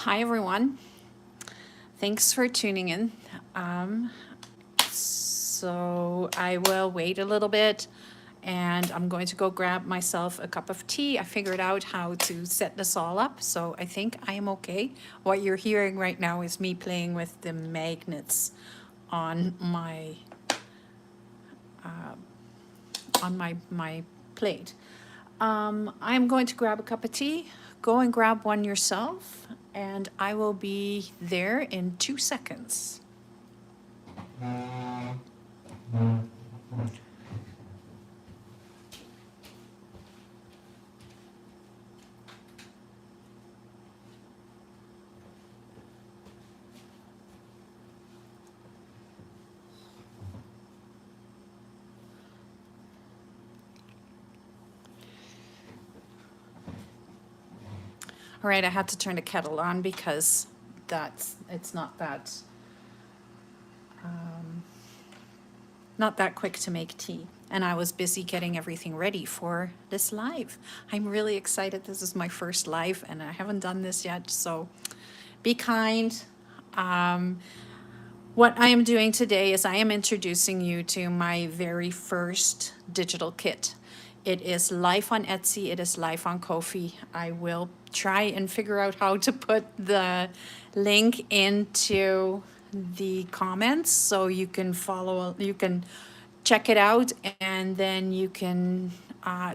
Hi everyone, thanks for tuning in. So I will wait a little bit and I'm going to go grab myself a cup of tea. I figured out how to set this all up, so I think I am okay. What you're hearing right now is me playing with the magnets on my my plate. I'm going to grab a cup of tea. Go and grab one yourself, and I will be there in 2 seconds. All right, I had to turn the kettle on because it's not that quick to make tea. And I was busy getting everything ready for this live. I'm really excited. This is my first live and I haven't done this yet, so be kind. What I am doing today is I am introducing you to my very first digital kit. It is live on Etsy, it is live on Ko-fi. I will try and figure out how to put the link into the comments so you can follow, you can check it out, and then you can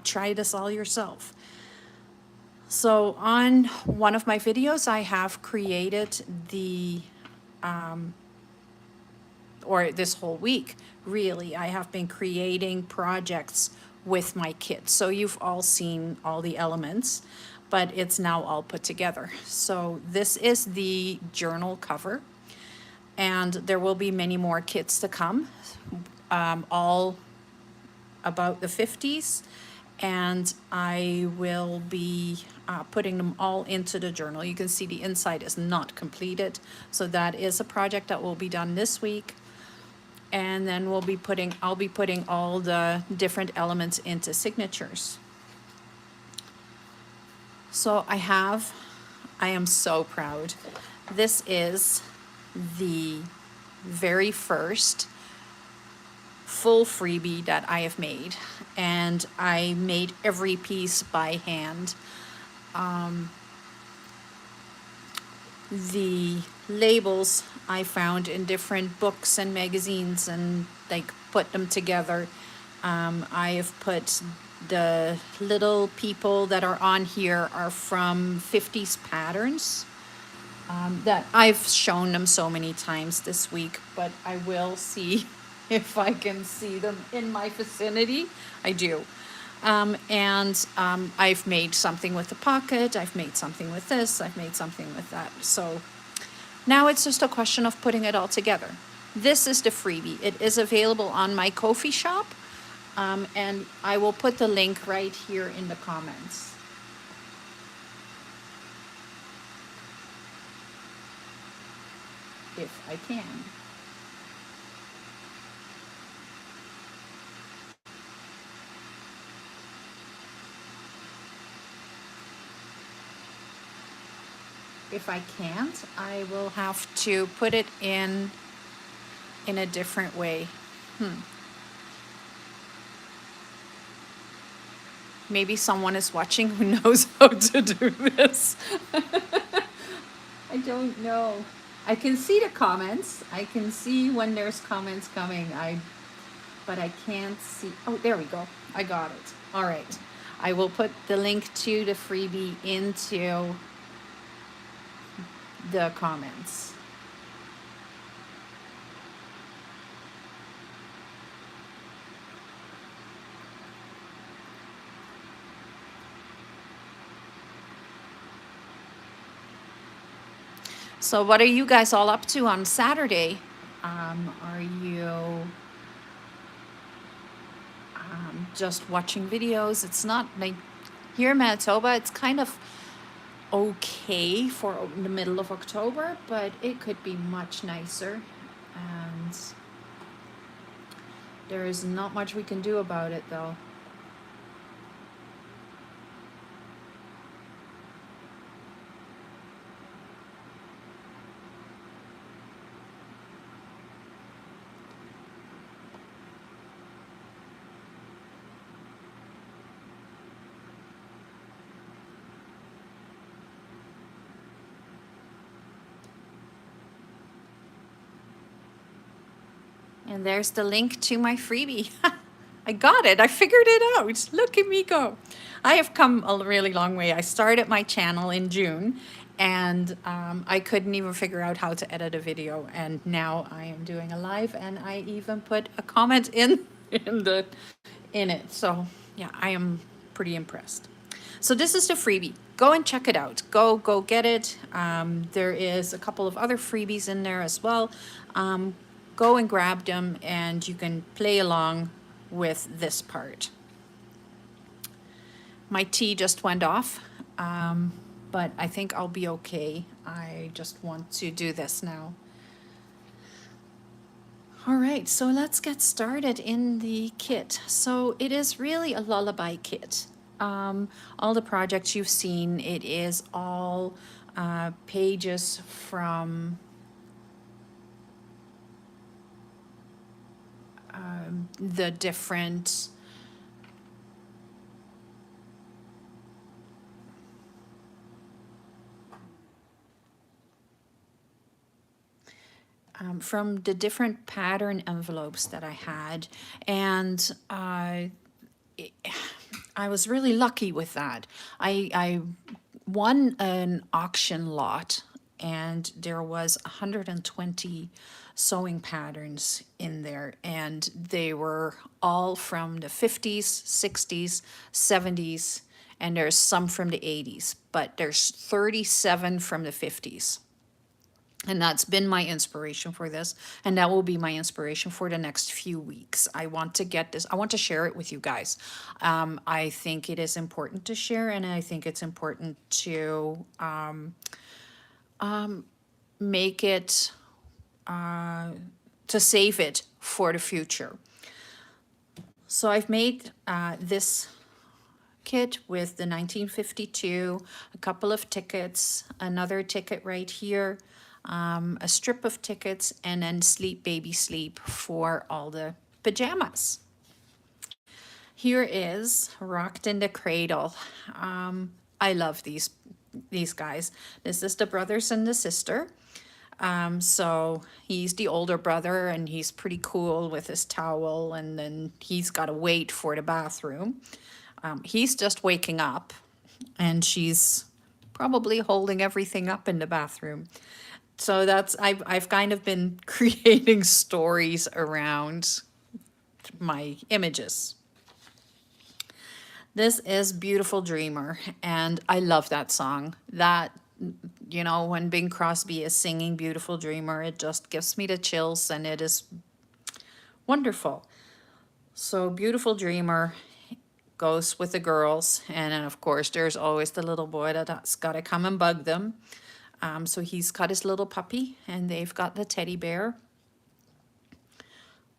try this all yourself. So on one of my videos, I have created or this whole week, really, I have been creating projects with my kids. So you've all seen all the elements, but it's now all put together. So this is the journal cover, and there will be many more kits to come, all about the 50s, and I will be putting them all into the journal. You can see the inside is not completed, so that is a project that will be done this week. And then I'll be putting all the different elements into signatures. So I am so proud. This is the very first full freebie that I have made, and I made every piece by hand. The labels I found in different books and magazines and like put them together. I have put the little people that are on here are from 50s patterns that I've shown them so many times this week, but I will see if I can see them in my vicinity. I do. I've made something with the pocket, I've made something with this, I've made something with that. So now it's just a question of putting it all together. This is the freebie. It is available on my Ko-fi shop, and I will put the link right here in the comments. If I can. If I can't, I will have to put it in a different way. Maybe someone is watching who knows how to do this. I don't know. I can see the comments. I can see when there's comments coming. But I can't see. Oh, there we go. I got it. All right. I will put the link to the freebie into the comments. So what are you guys all up to on Saturday? Are you just watching videos? It's not like here in Manitoba, it's kind of okay for the middle of October, but it could be much nicer, and there is not much we can do about it though. And there's the link to my freebie. I got it. I figured it out. Look at me go. I have come a really long way. I started my channel in June and I couldn't even figure out how to edit a video. And now I am doing a live and I even put a comment in it. So yeah, I am pretty impressed. So this is the freebie. Go and check it out. Go get it. There is a couple of other freebies in there as well. Go and grab them and you can play along with this part. My tea just went off, but I think I'll be okay. I just want to do this now. All right, so let's get started in the kit. So it is really a lullaby kit. All the projects you've seen, it is all pages from the different pattern envelopes that I had, and I was really lucky with that. I won an auction lot and there was 120 sewing patterns in there, and they were all from the 50s, 60s, 70s, and there's some from the 80s, but there's 37 from the 50s. And that's been my inspiration for this. And that will be my inspiration for the next few weeks. I want to get this, I want to share it with you guys. I think it is important to share, and I think it's important to make it, to save it for the future. So I've made this kit with the 1952, a couple of tickets, another ticket right here, a strip of tickets, and then Sleep Baby Sleep for all the pajamas. Here is Rocked in the Cradle. I love these guys. This is the brothers and the sister. So he's the older brother and he's pretty cool with his towel, and then he's got to wait for the bathroom. He's just waking up and she's probably holding everything up in the bathroom. So that's, I've kind of been creating stories around my images. This is Beautiful Dreamer, and I love that song. That, you know, when Bing Crosby is singing Beautiful Dreamer, it just gives me the chills and it is wonderful. So Beautiful Dreamer goes with the girls, and then of course there's always the little boy that's got to come and bug them. So he's got his little puppy and they've got the teddy bear.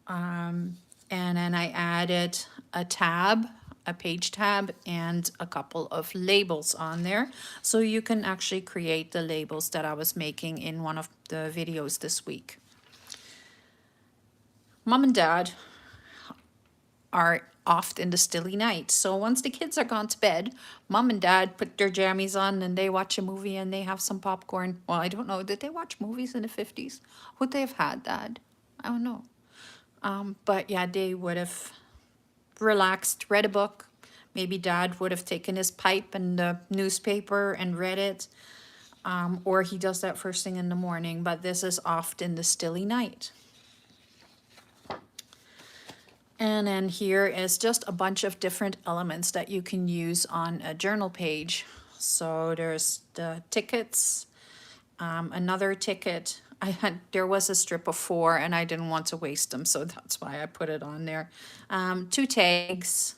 And then I added a tab, a page tab, and a couple of labels on there. So you can actually create the labels that I was making in one of the videos this week. Mom and Dad are off in the stilly night. So once the kids are gone to bed, Mom and Dad put their jammies on and they watch a movie and they have some popcorn. Well, I don't know. Did they watch movies in the 50s? Would they have had that? I don't know. But yeah, they would have relaxed, read a book. Maybe Dad would have taken his pipe and the newspaper and read it. Or he does that first thing in the morning. But this is off in the stilly night. And then here is just a bunch of different elements that you can use on a journal page. So there's the tickets, another ticket. There was a strip of 4 and I didn't want to waste them, so that's why I put it on there. 2 tags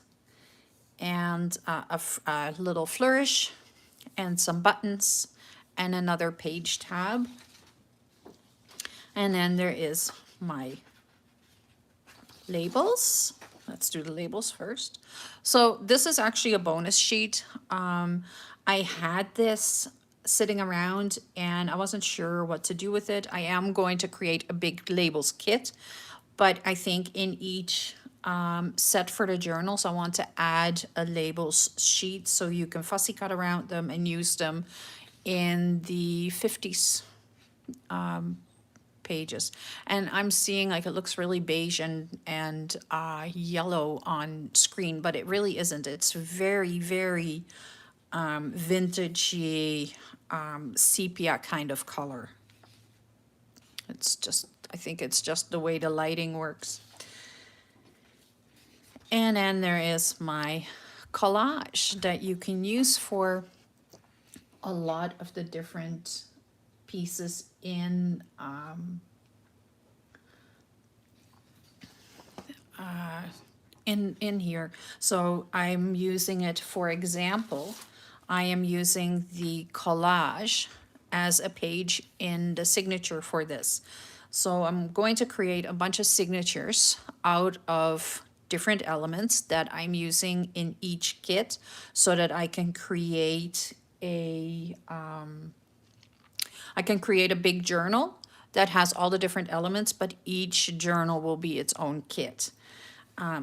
and a little flourish and some buttons and another page tab. And then there is my labels. Let's do the labels first. So this is actually a bonus sheet. I had this sitting around and I wasn't sure what to do with it. I am going to create a big labels kit, but I think in each set for the journals, I want to add a labels sheet so you can fussy cut around them and use them in the 50s pages. And I'm seeing like it looks really beige and yellow on screen, but it really isn't. It's very, very vintagey, sepia kind of color. It's just, I think it's just the way the lighting works. And then there is my collage that you can use for a lot of the different pieces in here. So I'm using it, for example, I am using the collage as a page in the signature for this. So I'm going to create a bunch of signatures out of different elements that I'm using in each kit so that I can create a big journal that has all the different elements, but each journal will be its own kit.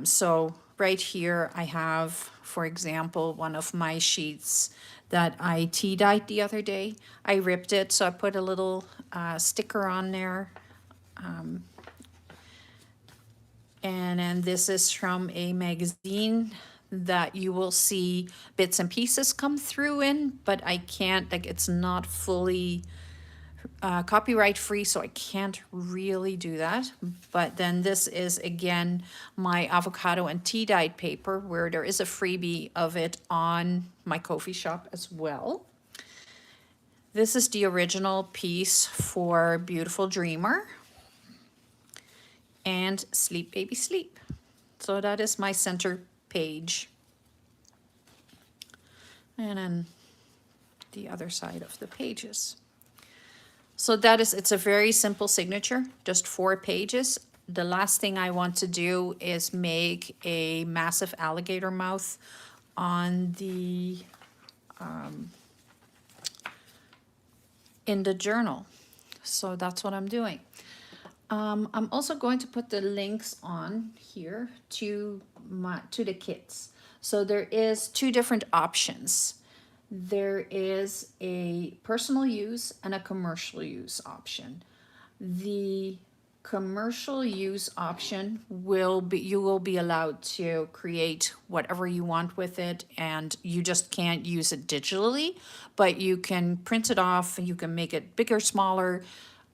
So right here I have, for example, one of my sheets that I tea dyed the other day. I ripped it, so I put a little sticker on there. And then this is from a magazine that you will see bits and pieces come through in, but I can't, like, it's not fully copyright free, so I can't really do that. But then this is again my avocado and tea dyed paper, where there is a freebie of it on my Ko-fi shop as well. This is the original piece for Beautiful Dreamer and Sleep Baby Sleep. So that is my center page. And then the other side of the pages. So that is, it's a very simple signature, just 4 pages. The last thing I want to do is make a massive alligator mouth on the, in the journal. So that's what I'm doing. I'm also going to put the links on here to the kits. So there is 2 different options. There is a personal use and a commercial use option. The commercial use option will be, you will be allowed to create whatever you want with it, and you just can't use it digitally, but you can print it off and you can make it bigger, smaller,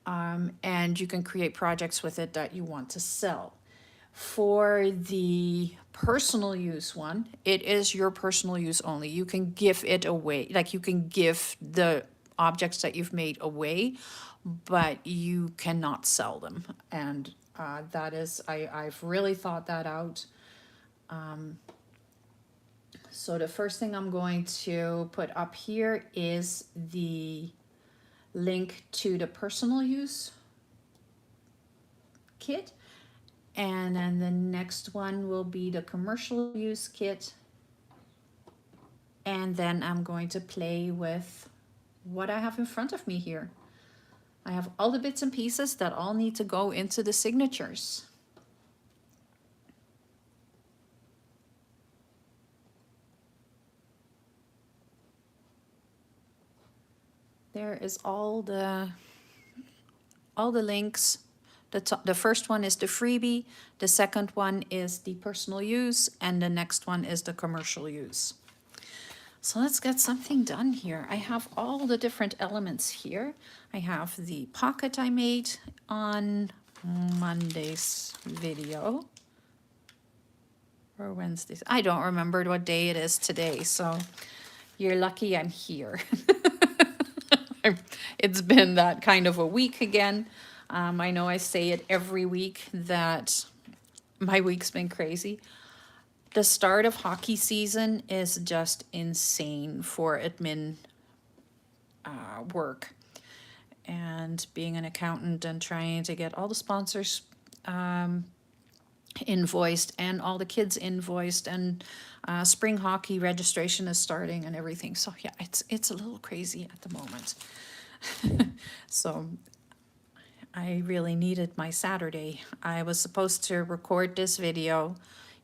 and you can create projects with it that you want to sell. For the personal use one, it is your personal use only. You can give it away, like you can give the objects that you've made away, but you cannot sell them. And that is, I've really thought that out. So the first thing I'm going to put up here is the link to the personal use kit. And then the next one will be the commercial use kit. And then I'm going to play with what I have in front of me here. I have all the bits and pieces that all need to go into the signatures. There is all the links. The first one is the freebie, the second one is the personal use, and the next one is the commercial use. So let's get something done here. I have all the different elements here. I have the pocket I made on Monday's video. Or Wednesday's. I don't remember what day it is today, so you're lucky I'm here. It's been that kind of a week again. I know I say it every week that my week's been crazy. The start of hockey season is just insane for admin work. And being an accountant and trying to get all the sponsors invoiced and all the kids invoiced, and spring hockey registration is starting and everything. So yeah, it's a little crazy at the moment. So I really needed my Saturday. I was supposed to record this video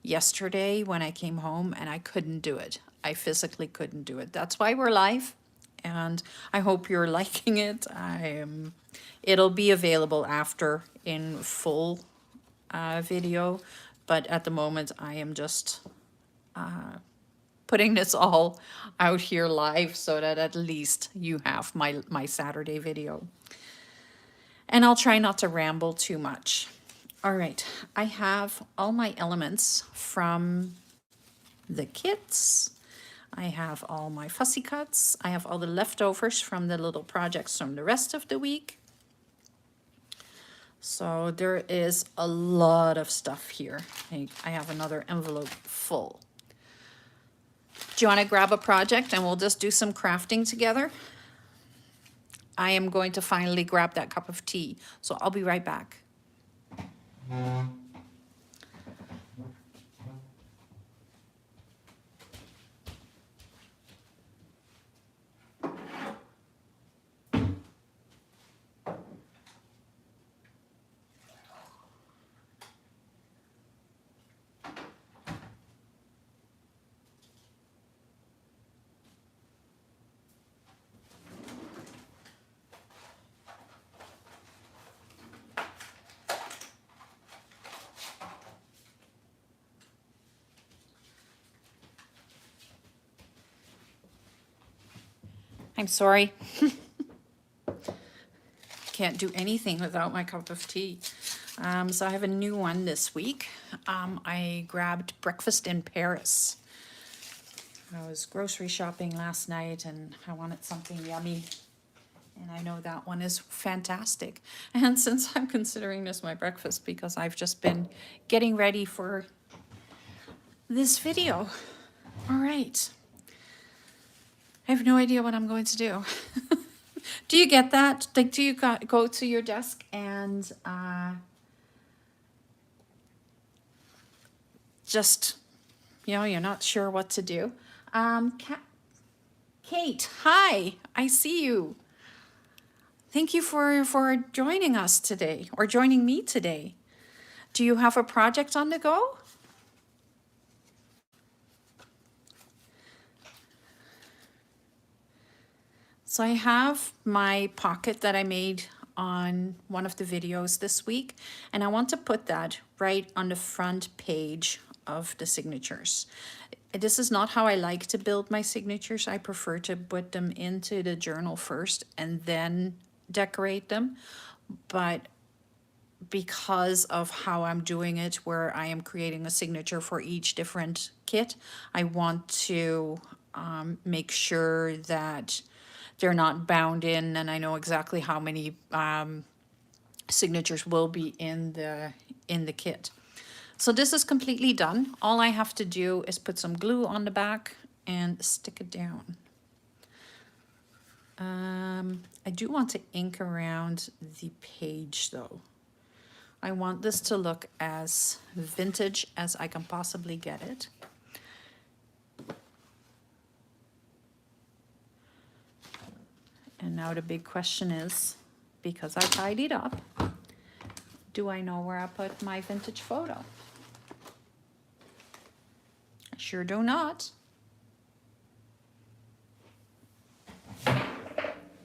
yesterday when I came home, and I couldn't do it. I physically couldn't do it. That's why we're live, and I hope you're liking it. It'll be available after in full video, but at the moment I am just putting this all out here live so that at least you have my Saturday video. And I'll try not to ramble too much. All right, I have all my elements from the kits. I have all my fussy cuts. I have all the leftovers from the little projects from the rest of the week. So there is a lot of stuff here. I have another envelope full. Do you want to grab a project and we'll just do some crafting together? I am going to finally grab that cup of tea, so I'll be right back. I'm sorry. Can't do anything without my cup of tea. So I have a new one this week. I grabbed Breakfast in Paris. I was grocery shopping last night and I wanted something yummy. And I know that one is fantastic. And since I'm considering this my breakfast because I've just been getting ready for this video. All right. I have no idea what I'm going to do. Do you get that? Like, do you go to your desk and just, you know, you're not sure what to do? Kate, hi, I see you. Thank you for joining us today, or joining me today. Do you have a project on the go? So I have my pocket that I made on one of the videos this week, and I want to put that right on the front page of the signatures. This is not how I like to build my signatures. I prefer to put them into the journal first and then decorate them. But because of how I'm doing it, where I am creating a signature for each different kit, I want to make sure that they're not bound in, and I know exactly how many signatures will be in the kit. So this is completely done. All I have to do is put some glue on the back and stick it down. I do want to ink around the page though. I want this to look as vintage as I can possibly get it. And now the big question is, because I tidied up, do I know where I put my vintage photo? I sure do not.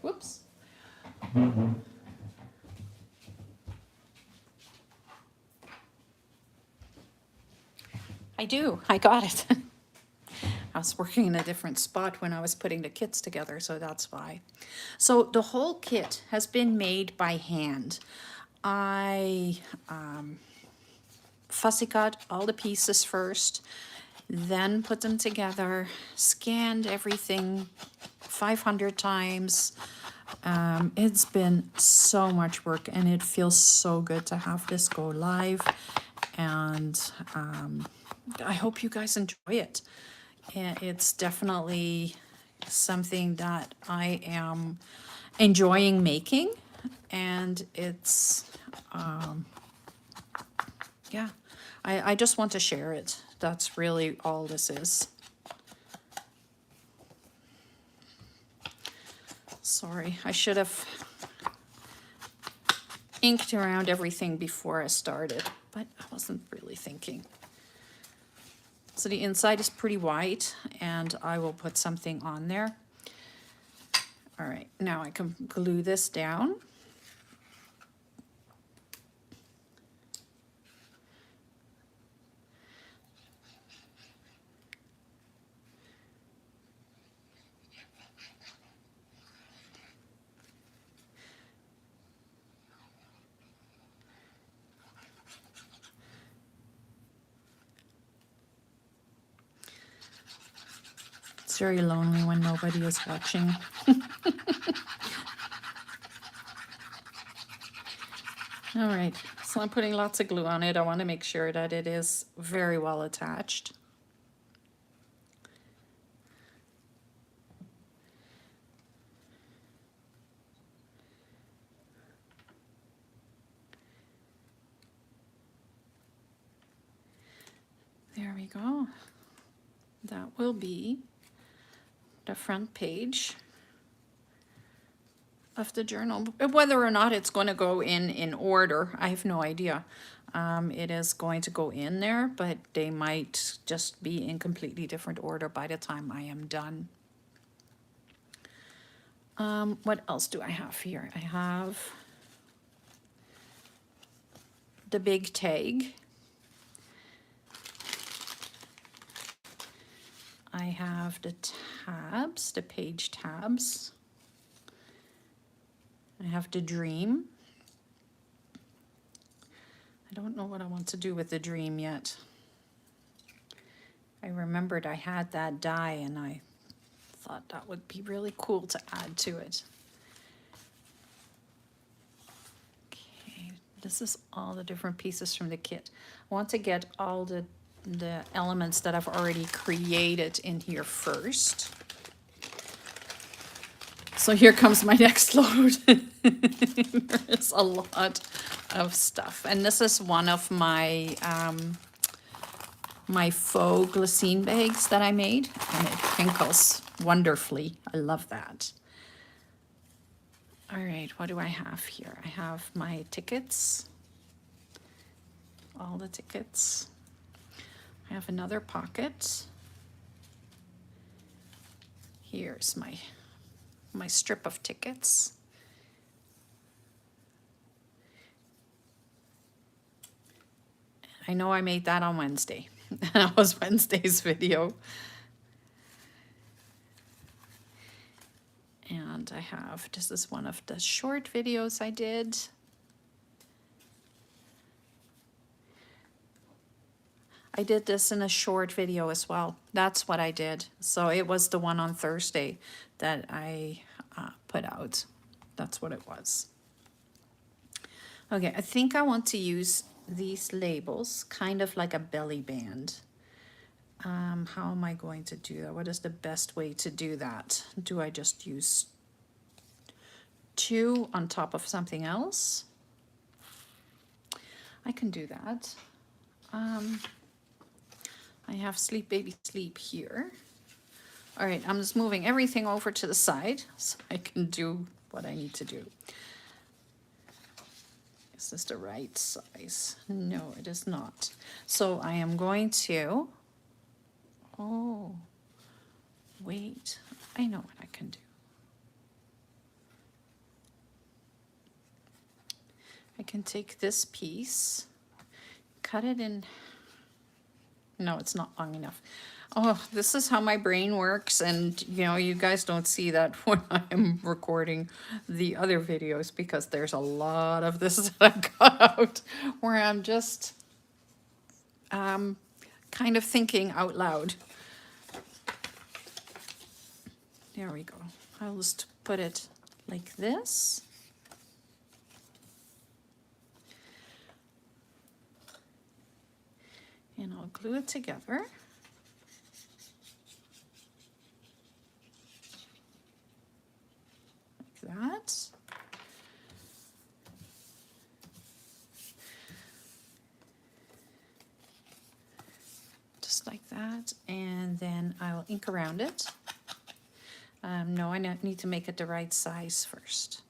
Whoops. I do, I got it. I was working in a different spot when I was putting the kits together, so that's why. So the whole kit has been made by hand. I fussy cut all the pieces first, then put them together, scanned everything 500 times. It's been so much work and it feels so good to have this go live, and I hope you guys enjoy it. It's definitely something that I am enjoying making, and it's yeah, I just want to share it. That's really all this is. Sorry, I should have inked around everything before I started, but I wasn't really thinking. So the inside is pretty white, and I will put something on there. All right, now I can glue this down. It's very lonely when nobody is watching. All right, so I'm putting lots of glue on it. I want to make sure that it is very well attached. There we go. That will be the front page of the journal. Whether or not it's going to go in order, I have no idea. It is going to go in there, but they might just be in completely different order by the time I am done. What else do I have here? I have the big tag. I have the tabs, the page tabs. I have the dream. I don't know what I want to do with the dream yet. I remembered I had that die and I thought that would be really cool to add to it. Okay, this is all the different pieces from the kit. I want to get all the elements that I've already created in here first. So here comes my next load. There's a lot of stuff. And this is one of my my faux glycine bags that I made. And it crinkles wonderfully. I love that. All right, what do I have here? I have my tickets. All the tickets. I have another pocket. Here's my strip of tickets. I know I made that on Wednesday. That was Wednesday's video. And I have, this is one of the short videos I did. I did this in a short video as well. That's what I did. So it was the one on Thursday that I put out. That's what it was. Okay, I think I want to use these labels kind of like a belly band. How am I going to do that? What is the best way to do that? Do I just use two on top of something else? I can do that. I have Sleep Baby Sleep here. All right, I'm just moving everything over to the side so I can do what I need to do. Is this the right size? No, it is not. So I am going to, oh, wait, I know what I can do. I can take this piece, cut it in. No, it's not long enough. Oh, this is how my brain works, and you know, you guys don't see that when I'm recording the other videos because there's a lot of this that I got out where I'm just kind of thinking out loud. There we go. I'll just put it like this. And I'll glue it together. Like that. Just like that. And then I'll ink around it. No, I need to make it the right size first.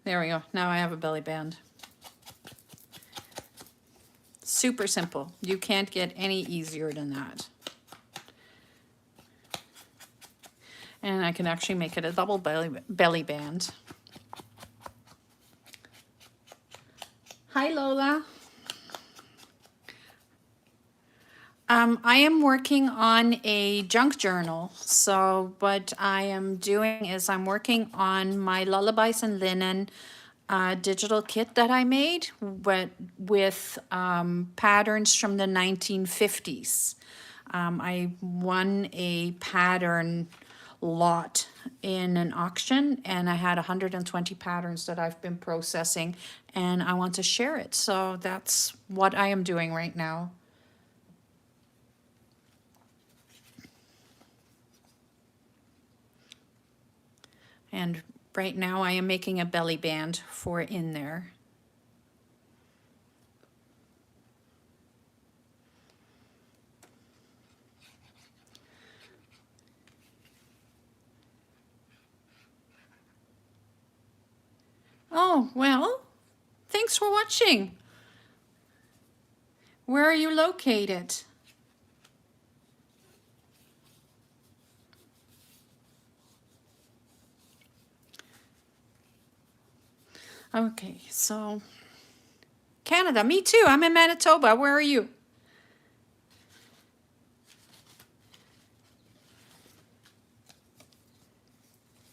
There we go. Now I have a belly band. Super simple. You can't get any easier than that. And I can actually make it a double belly band. Hi, Lola. I am working on a junk journal. So what I am doing is I'm working on my Lullabies and Linen digital kit that I made with patterns from the 1950s. I won a pattern lot in an auction, and I had 120 patterns that I've been processing, and I want to share it. So that's what I am doing right now. And right now I am making a belly band for in there. Oh, well, thanks for watching. Where are you located? Okay, so Canada, me too. I'm in Manitoba. Where are you?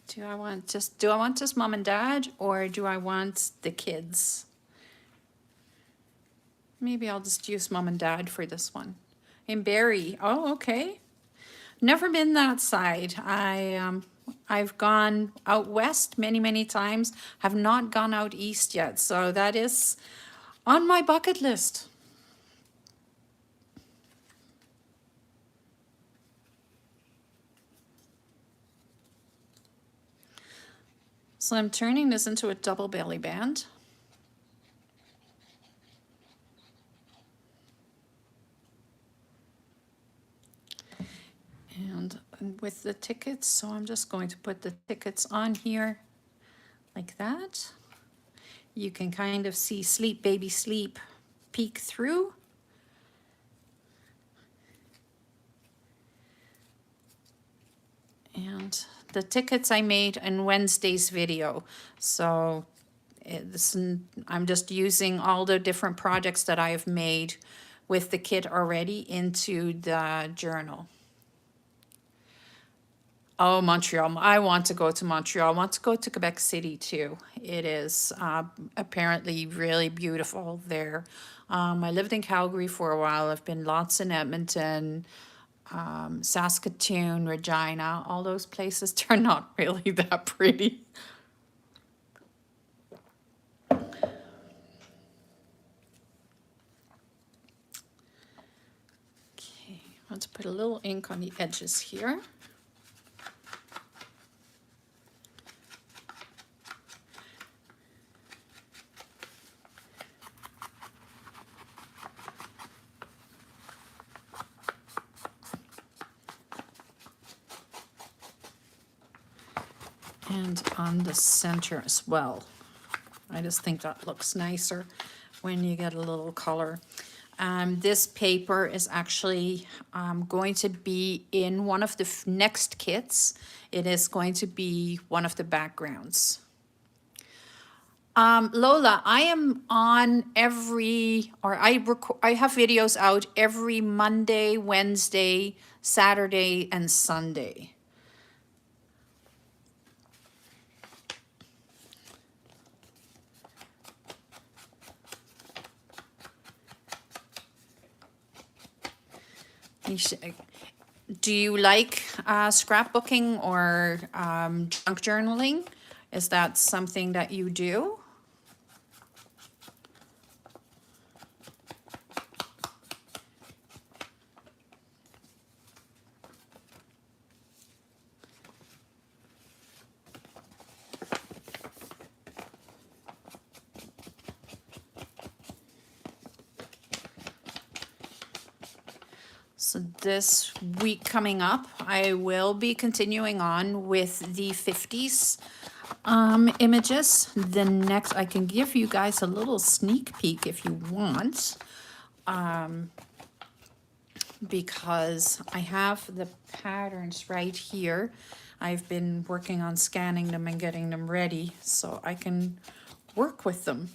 Do I want just mom and dad, or do I want the kids? Maybe I'll just use mom and dad for this one. In Barrie. Oh, okay. Never been that side. I've gone out west many times, have not gone out east yet. So that is on my bucket list. So I'm turning this into a double belly band. And with the tickets, so I'm just going to put the tickets on here like that. You can kind of see Sleep Baby Sleep peek through. And the tickets I made in Wednesday's video. So I'm just using all the different projects that I have made with the kit already into the journal. Oh, Montreal. I want to go to Montreal. I want to go to Quebec City too. It is apparently really beautiful there. I lived in Calgary for a while. I've been lots in Edmonton, Saskatoon, Regina. All those places, they're not really that pretty. Okay, let's put a little ink on the edges here. And on the center as well. I just think that looks nicer when you get a little color. This paper is actually going to be in one of the next kits. It is going to be one of the backgrounds. Lola, I am on I have videos out every Monday, Wednesday, Saturday, and Sunday. Do you like scrapbooking or junk journaling? Is that something that you do? So this week coming up, I will be continuing on with the 50s images. The next, I can give you guys a little sneak peek if you want. because I have the patterns right here. I've been working on scanning them and getting them ready so I can work with them.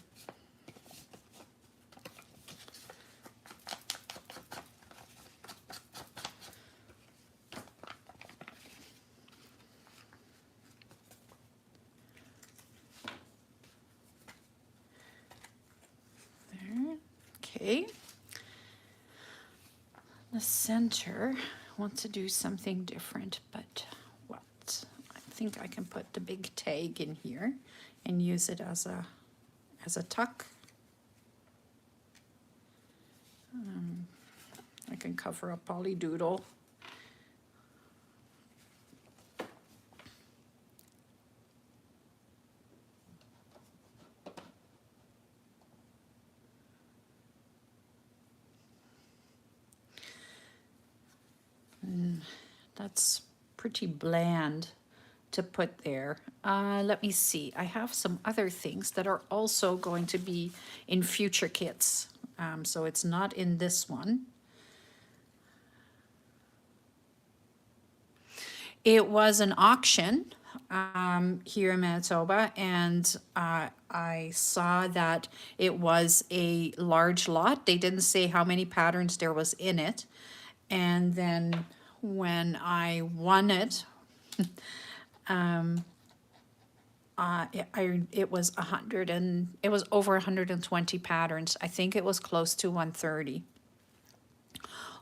There, okay. The center, I want to do something different, but what? I think I can put the big tag in here and use it as a tuck. I can cover a poly doodle. That's pretty bland to put there. Let me see. I have some other things that are also going to be in future kits. So it's not in this one. It was an auction here in Manitoba, and I saw that it was a large lot. They didn't say how many patterns there was in it. And then when I won it, it was it was over 120 patterns. I think it was close to 130.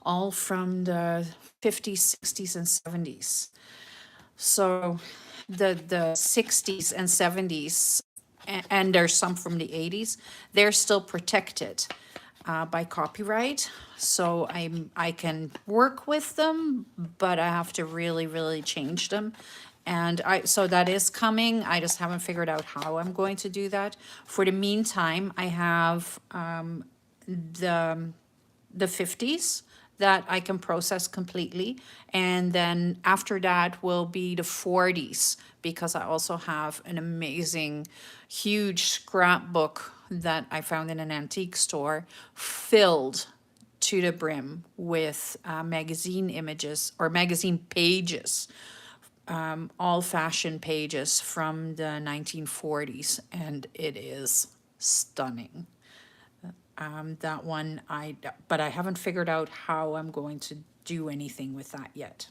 All from the 50s, 60s, and 70s. So the 60s and 70s, and there's some from the 80s, they're still protected by copyright. So I can work with them, but I have to really change them. And so that is coming. I just haven't figured out how I'm going to do that. For the meantime, I have the 50s that I can process completely. And then after that will be the 40s, because I also have an amazing, huge scrapbook that I found in an antique store filled to the brim with magazine images or magazine pages, all fashion pages from the 1940s, and it is stunning. That one, but I haven't figured out how I'm going to do anything with that yet.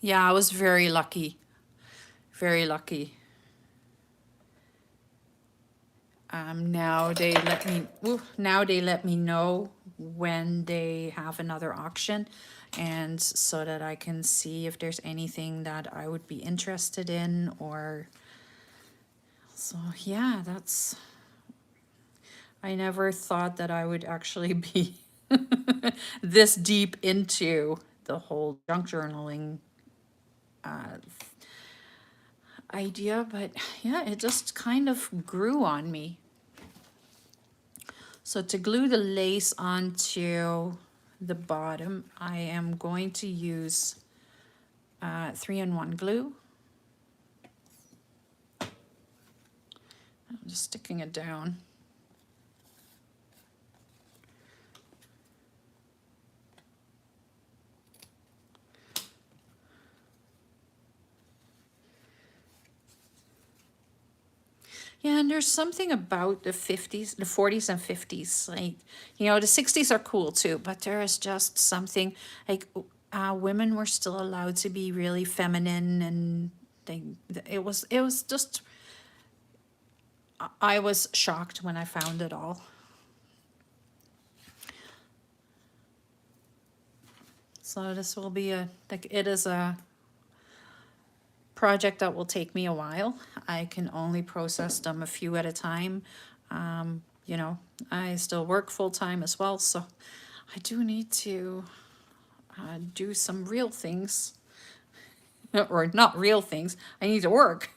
Yeah, I was very lucky, very lucky. Now they let me know when they have another auction, and so that I can see if there's anything that I would be interested in, or so yeah, I never thought that I would actually be this deep into the whole junk journaling idea, but yeah, it just kind of grew on me. So to glue the lace onto the bottom, I am going to use 3-in-1 glue. I'm just sticking it down. Yeah, and there's something about the 50s, the 40s and 50s, like, you know, the 60s are cool too, but there is just something, like, women were still allowed to be really feminine, and it was just, I was shocked when I found it all. So this will be it is a project that will take me a while. I can only process them a few at a time. You know, I still work full-time as well, so I do need to do some real things. Or not real things, I need to work.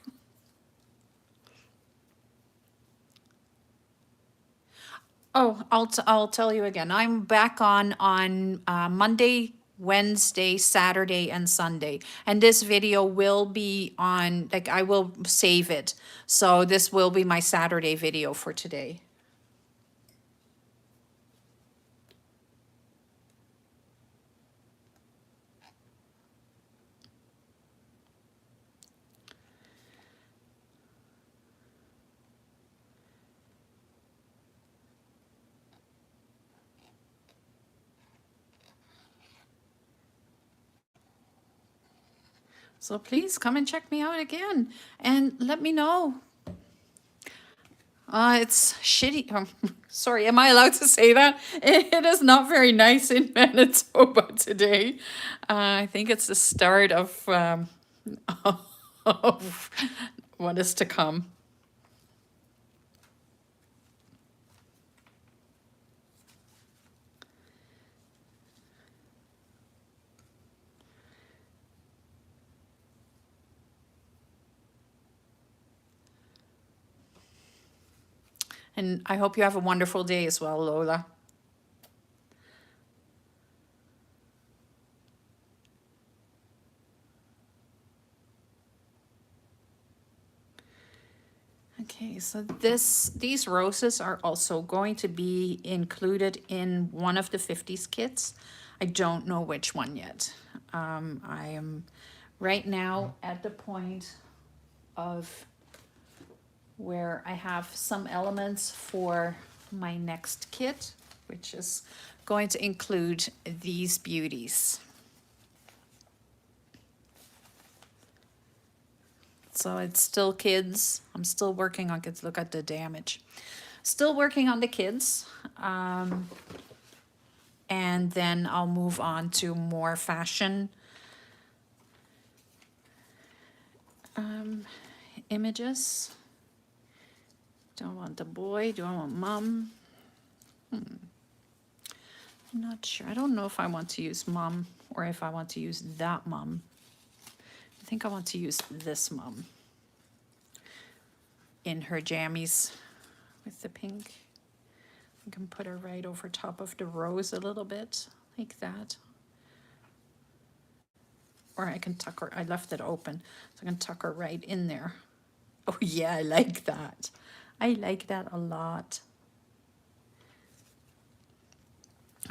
Oh, I'll tell you again. I'm back on Monday Wednesday, Saturday, and Sunday. And this video will be on, like, I will save it. So this will be my Saturday video for today. So please come and check me out again and let me know. It's shitty. Sorry, am I allowed to say that? It is not very nice in Manitoba today. I think it's the start of, of what is to come. And I hope you have a wonderful day as well, Lola. Okay, so these roses are also going to be included in one of the 50s kits. I don't know which one yet. I am right now at the point of where I have some elements for my next kit, which is going to include these beauties. So it's still kids. I'm still working on kids. Look at the damage. Still working on the kids. And then I'll move on to more fashion images. Do I want the boy? Do I want mom? I'm not sure. I don't know if I want to use mom or if I want to use that mom. I think I want to use this mom in her jammies with the pink. I can put her right over top of the rose a little bit, like that. Or I can tuck her, I left it open, so I can tuck her right in there. Oh yeah, I like that. I like that a lot.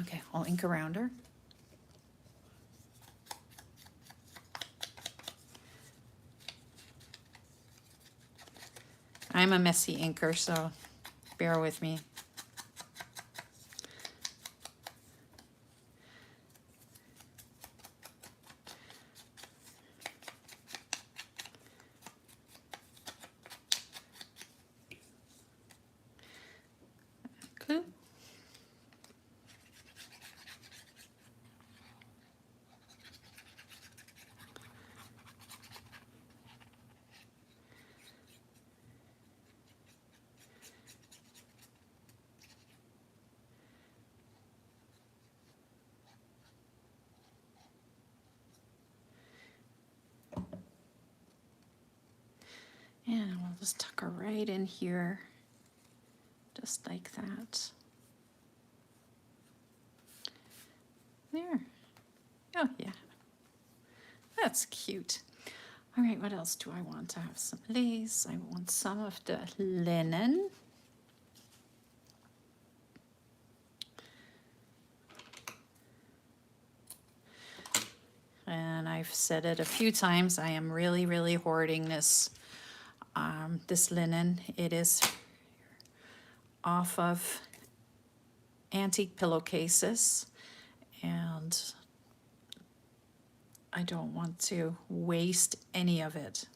Okay, I'll ink around her. I'm a messy inker, so bear with me. Glue. And we'll just tuck her right in here, just like that. There. Oh, yeah. That's cute. All right, what else do I want? To have some lace. I want some of the linen. And I've said it a few times, I am really, really hoarding this this linen. It is off of antique pillowcases, and I don't want to waste any of it.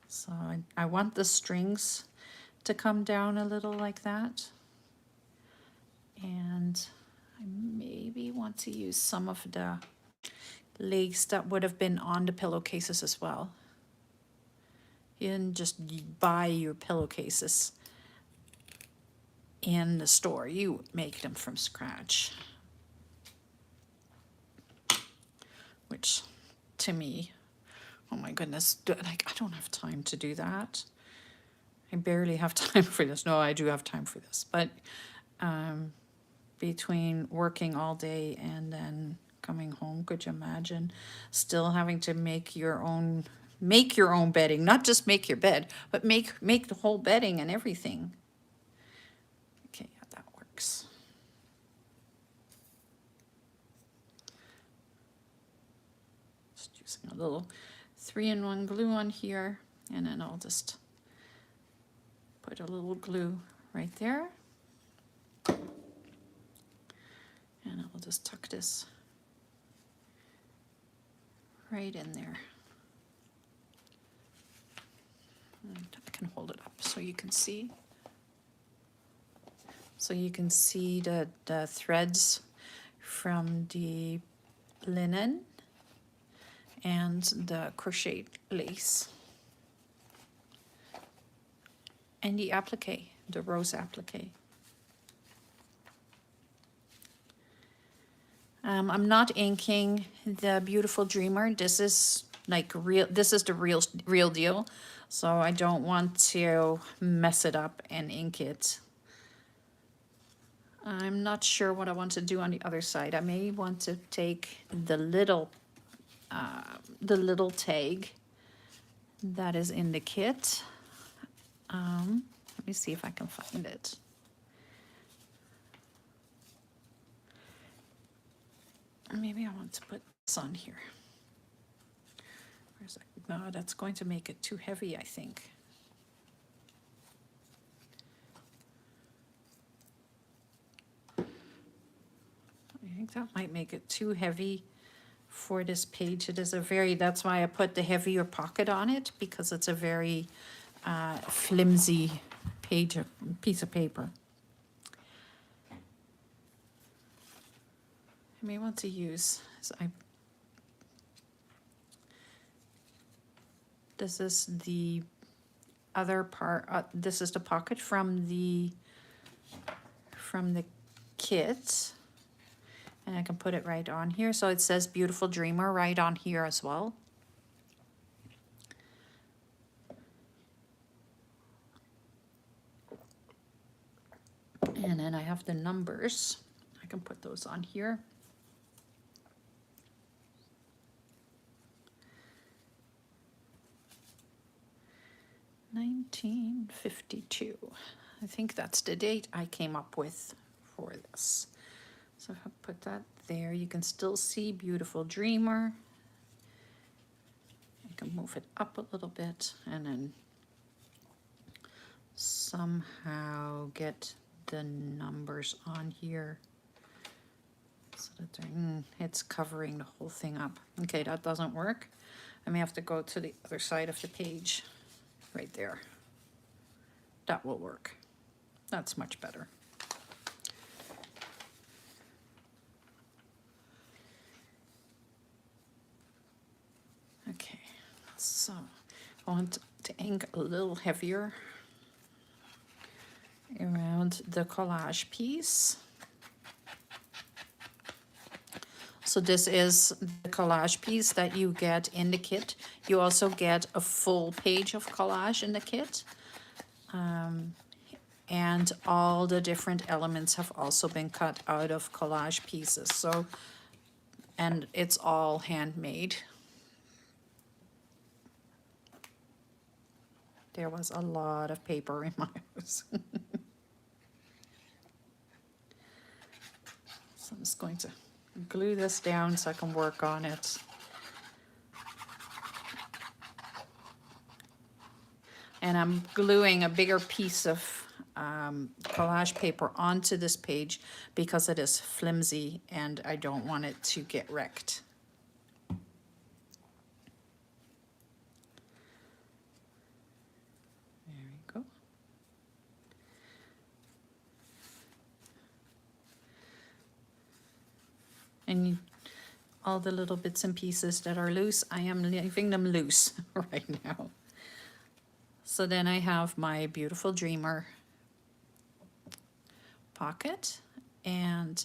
So I want the strings to come down a little like that. And I maybe want to use some of the lace that would have been on the pillowcases as well. You didn't just buy your pillowcases in the store. You make them from scratch. Which, to me, oh my goodness, like, I don't have time to do that. I barely have time for this. No, I do have time for this, but between working all day and then coming home. Could you imagine still having to make your own bedding, not just make your bed, but make the whole bedding and everything. Okay, yeah, that works. Just using a little 3-in-1 glue on here, and then I'll just put a little glue right there. And I'll just tuck this right in there. And I can hold it up so you can see. So you can see the threads from the linen and the crocheted lace. And the applique, the rose applique. I'm not inking the Beautiful Dreamer. This is like real. This is the real deal. So I don't want to mess it up and ink it. I'm not sure what I want to do on the other side. I may want to take the little tag that is in the kit. Let me see if I can find it. Maybe I want to put this on here. Where's that? No, that's going to make it too heavy, I think. I think that might make it too heavy for this page. It is a very, that's why I put the heavier pocket on it, because it's a very flimsy piece of paper. I may want to use, this is the other part, this is the pocket from the kit, and I can put it right on here. So it says Beautiful Dreamer right on here as well. And then I have the numbers. I can put those on here. 1952. I think that's the date I came up with for this. So if I put that there, you can still see Beautiful Dreamer. I can move it up a little bit and then somehow get the numbers on here so that it's covering the whole thing up. Okay, that doesn't work. I may have to go to the other side of the page. Right there. That will work. That's much better. Okay, so I want to ink a little heavier around the collage piece. So this is the collage piece that you get in the kit. You also get a full page of collage in the kit. And all the different elements have also been cut out of collage pieces. So, and it's all handmade. There was a lot of paper in my house. So I'm just going to glue this down so I can work on it. And I'm gluing a bigger piece of collage paper onto this page because it is flimsy and I don't want it to get wrecked. There we go. And all the little bits and pieces that are loose, I am leaving them loose right now. So then I have my Beautiful Dreamer pocket, and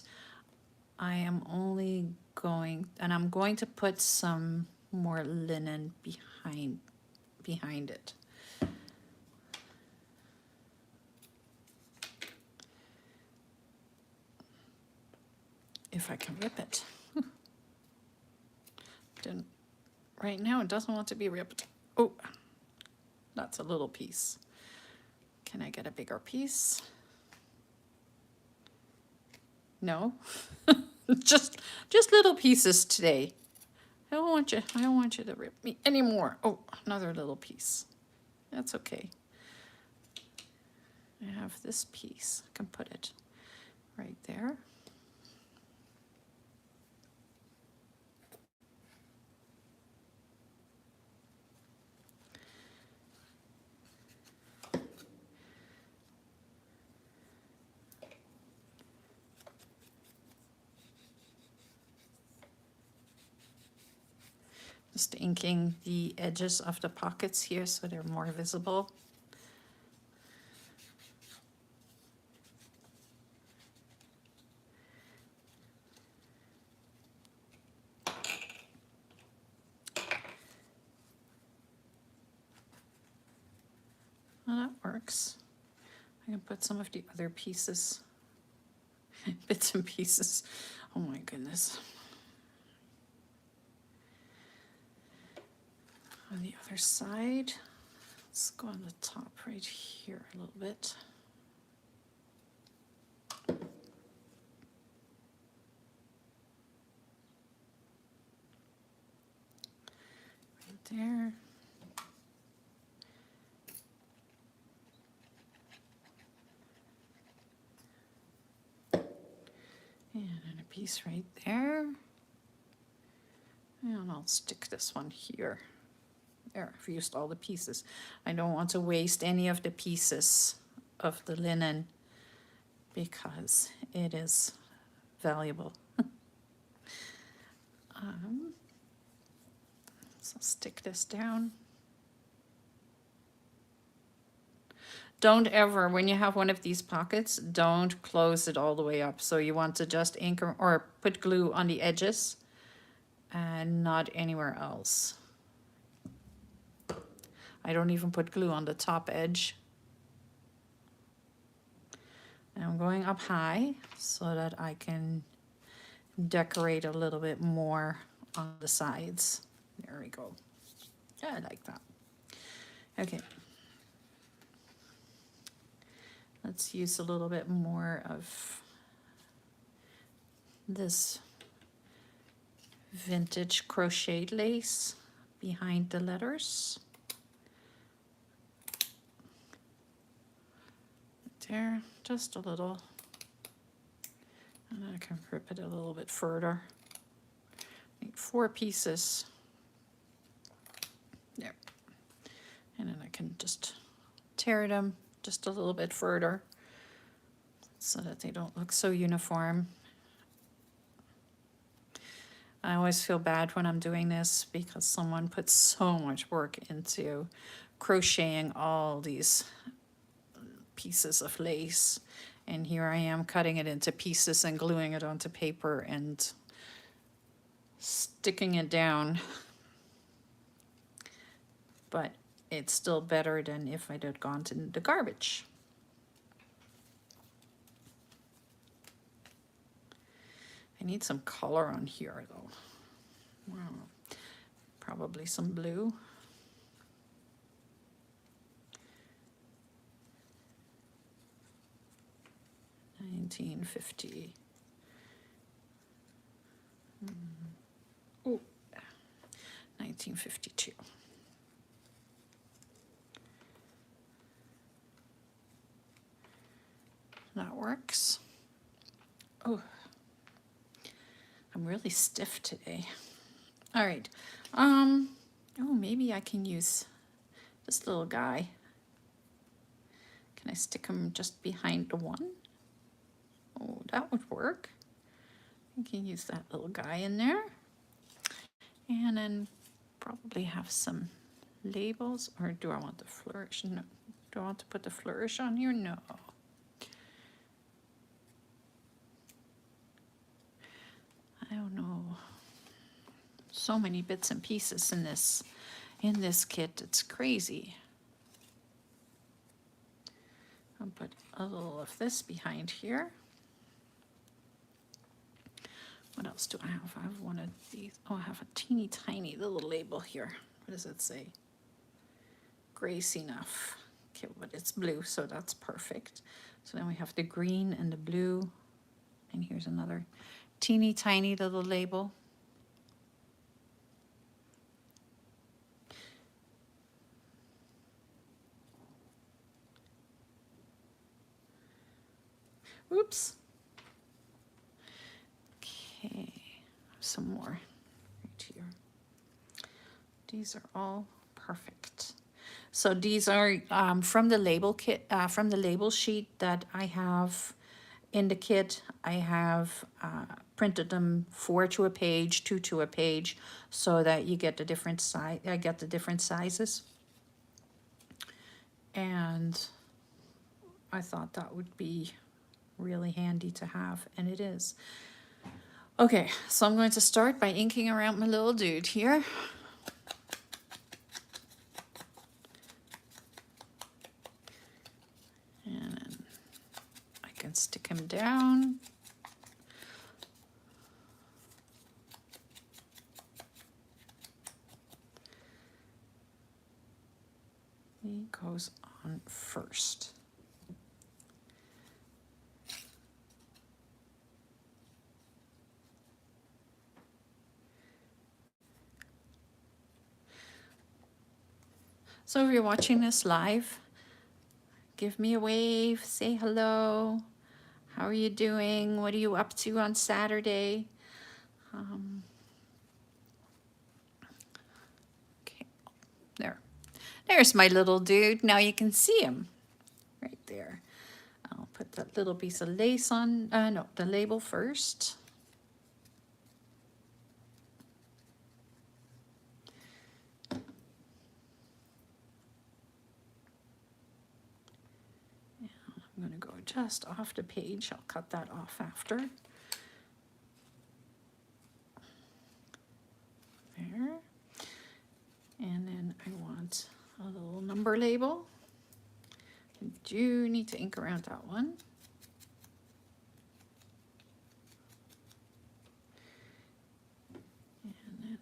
I am only going, and I'm going to put some more linen behind it. if I can rip it. Didn't, right now it doesn't want to be ripped. Oh, that's a little piece. Can I get a bigger piece? No, just little pieces today. I don't want you to rip me anymore. Oh, another little piece. That's okay. I have this piece. I can put it right there. Just inking the edges of the pockets here so they're more visible. Well, that works. I can put some of the other pieces, bits and pieces. Oh my goodness. On the other side, let's go on the top right here a little bit. Right there. And then a piece right there. And I'll stick this one here. There, I've used all the pieces. I don't want to waste any of the pieces of the linen because it is valuable. So stick this down. Don't ever, when you have one of these pockets, don't close it all the way up. So you want to just anchor or put glue on the edges and not anywhere else. I don't even put glue on the top edge. And I'm going up high so that I can decorate a little bit more on the sides. There we go. Yeah, I like that. Okay. Let's use a little bit more of this vintage crocheted lace behind the letters. There, just a little. And I can rip it a little bit further. Make 4 pieces. There. And then I can just tear them just a little bit further so that they don't look so uniform. I always feel bad when I'm doing this because someone puts so much work into crocheting all these pieces of lace, and here I am cutting it into pieces and gluing it onto paper and sticking it down. But it's still better than if I'd have gone to the garbage. I need some color on here though. Wow. Probably some blue. $19.50. Oh, $19.52. That works. Oh, I'm really stiff today. All right. Oh, maybe I can use this little guy. Can I stick him just behind the one? Oh, that would work. I can use that little guy in there. And then probably have some labels. Or do I want the flourish? No. Do I want to put the flourish on here? No. I don't know. So many bits and pieces in this kit. It's crazy. I'll put a little of this behind here. What else do I have? I have one of these. Oh, I have a teeny tiny little label here. What does it say? Grace enough. Okay, but it's blue, so that's perfect. So then we have the green and the blue. And here's another teeny tiny little label. Oops. Okay, some more right here. These are all perfect. So these are from the label kit, from the label sheet that I have in the kit. I have printed them 4 to a page, 2 to a page, so that you get the different size. I get the different sizes, and I thought that would be really handy to have, and it is. Okay, so I'm going to start by inking around my little dude here. And then I can stick him down. He goes on first. So if you're watching this live, give me a wave, say hello. How are you doing? What are you up to on Saturday? Okay, there. There's my little dude. Now you can see him right there. I'll put that little piece of lace on, no, the label first. I'm going to go just off the page. I'll cut that off after. There. And then I want a little number label. I do need to ink around that one. And then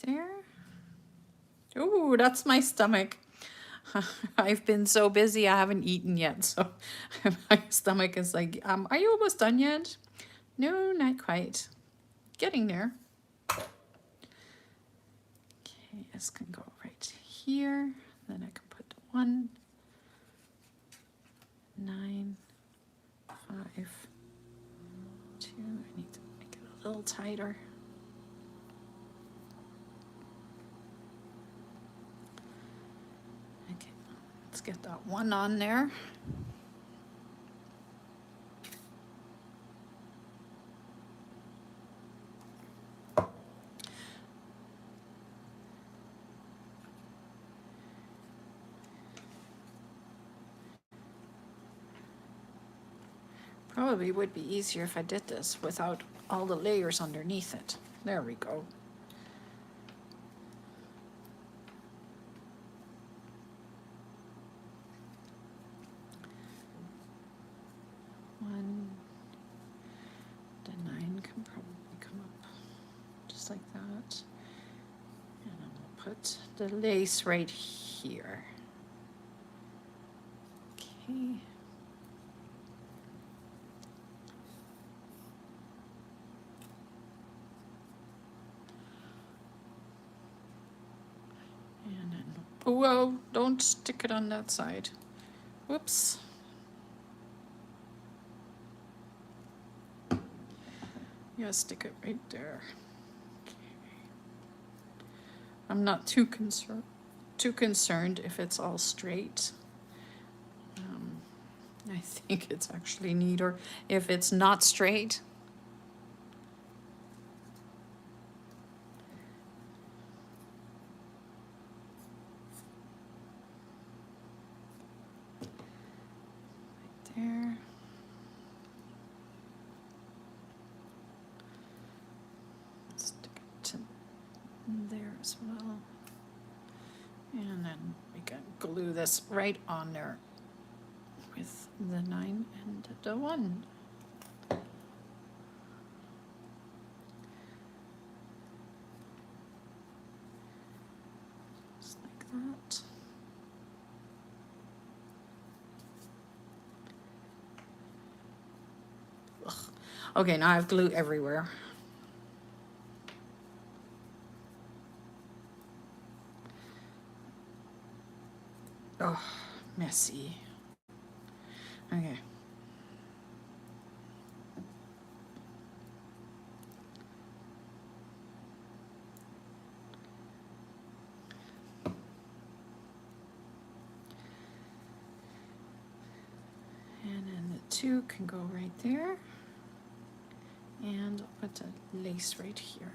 there. Oh, that's my stomach. I've been so busy, I haven't eaten yet. So my stomach is like, are you almost done yet? No, not quite. Getting there. Okay, this can go right here. Then I can put 1, 9, 5, 2. I need to make it a little tighter. Okay, let's get that 1 on there. Probably would be easier if I did this without all the layers underneath it. There we go. The 9 can probably come up just like that. And I'm gonna put the lace right here. Okay. And then, whoa, don't stick it on that side. Whoops. Yeah, stick it right there. Okay. I'm not too concerned if it's all straight. I think it's actually neater if it's not straight. Right there. Stick it to there as well. And then we can glue this right on there with the 9 and the 1. Just like that. Ugh. Okay, now I have glue everywhere. Oh, messy. Okay. And then the 2 can go right there. And I'll put a lace right here.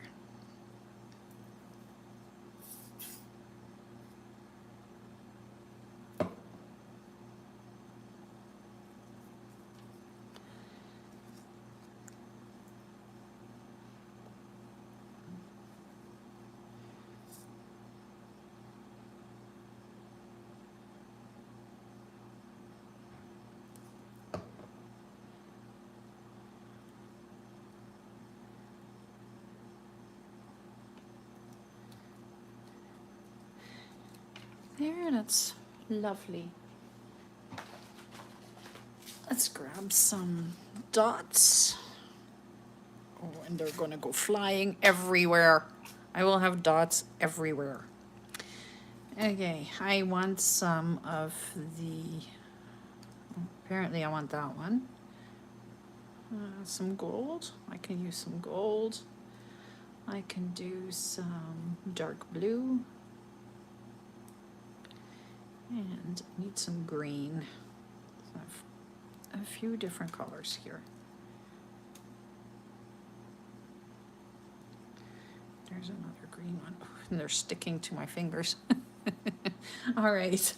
There, that's lovely. Let's grab some dots. Oh, and they're gonna go flying everywhere. I will have dots everywhere. Okay, I want some of the, apparently I want that one. Some gold, I can use some gold. I can do some dark blue. And need some green. So I have a few different colors here. There's another green one. Oh, and they're sticking to my fingers. All right.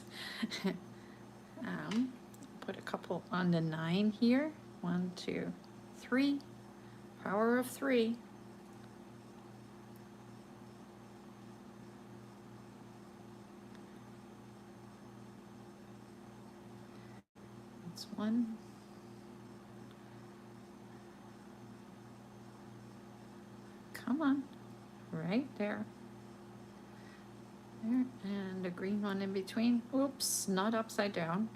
Put a couple on the 9 here. 1, 2, 3. Power of 3. That's 1. Come on. Right there. There, and a green one in between. Oops, not upside down.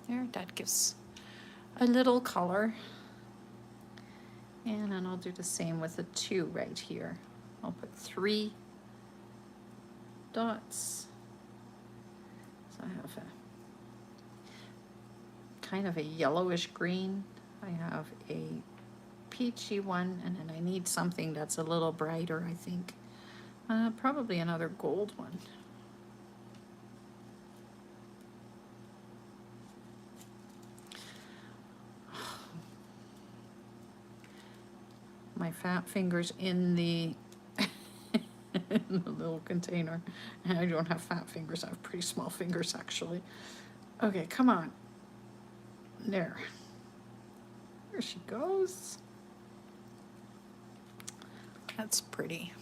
There, that gives a little color. And then I'll do the same with the 2 right here. I'll put 3 dots. So I have a kind of a yellowish green. I have a peachy one, and then I need something that's a little brighter, I think. Probably another gold one. My fat fingers in the, in the little container. And I don't have fat fingers, I have pretty small fingers actually. Okay, come on. There. There she goes. That's pretty.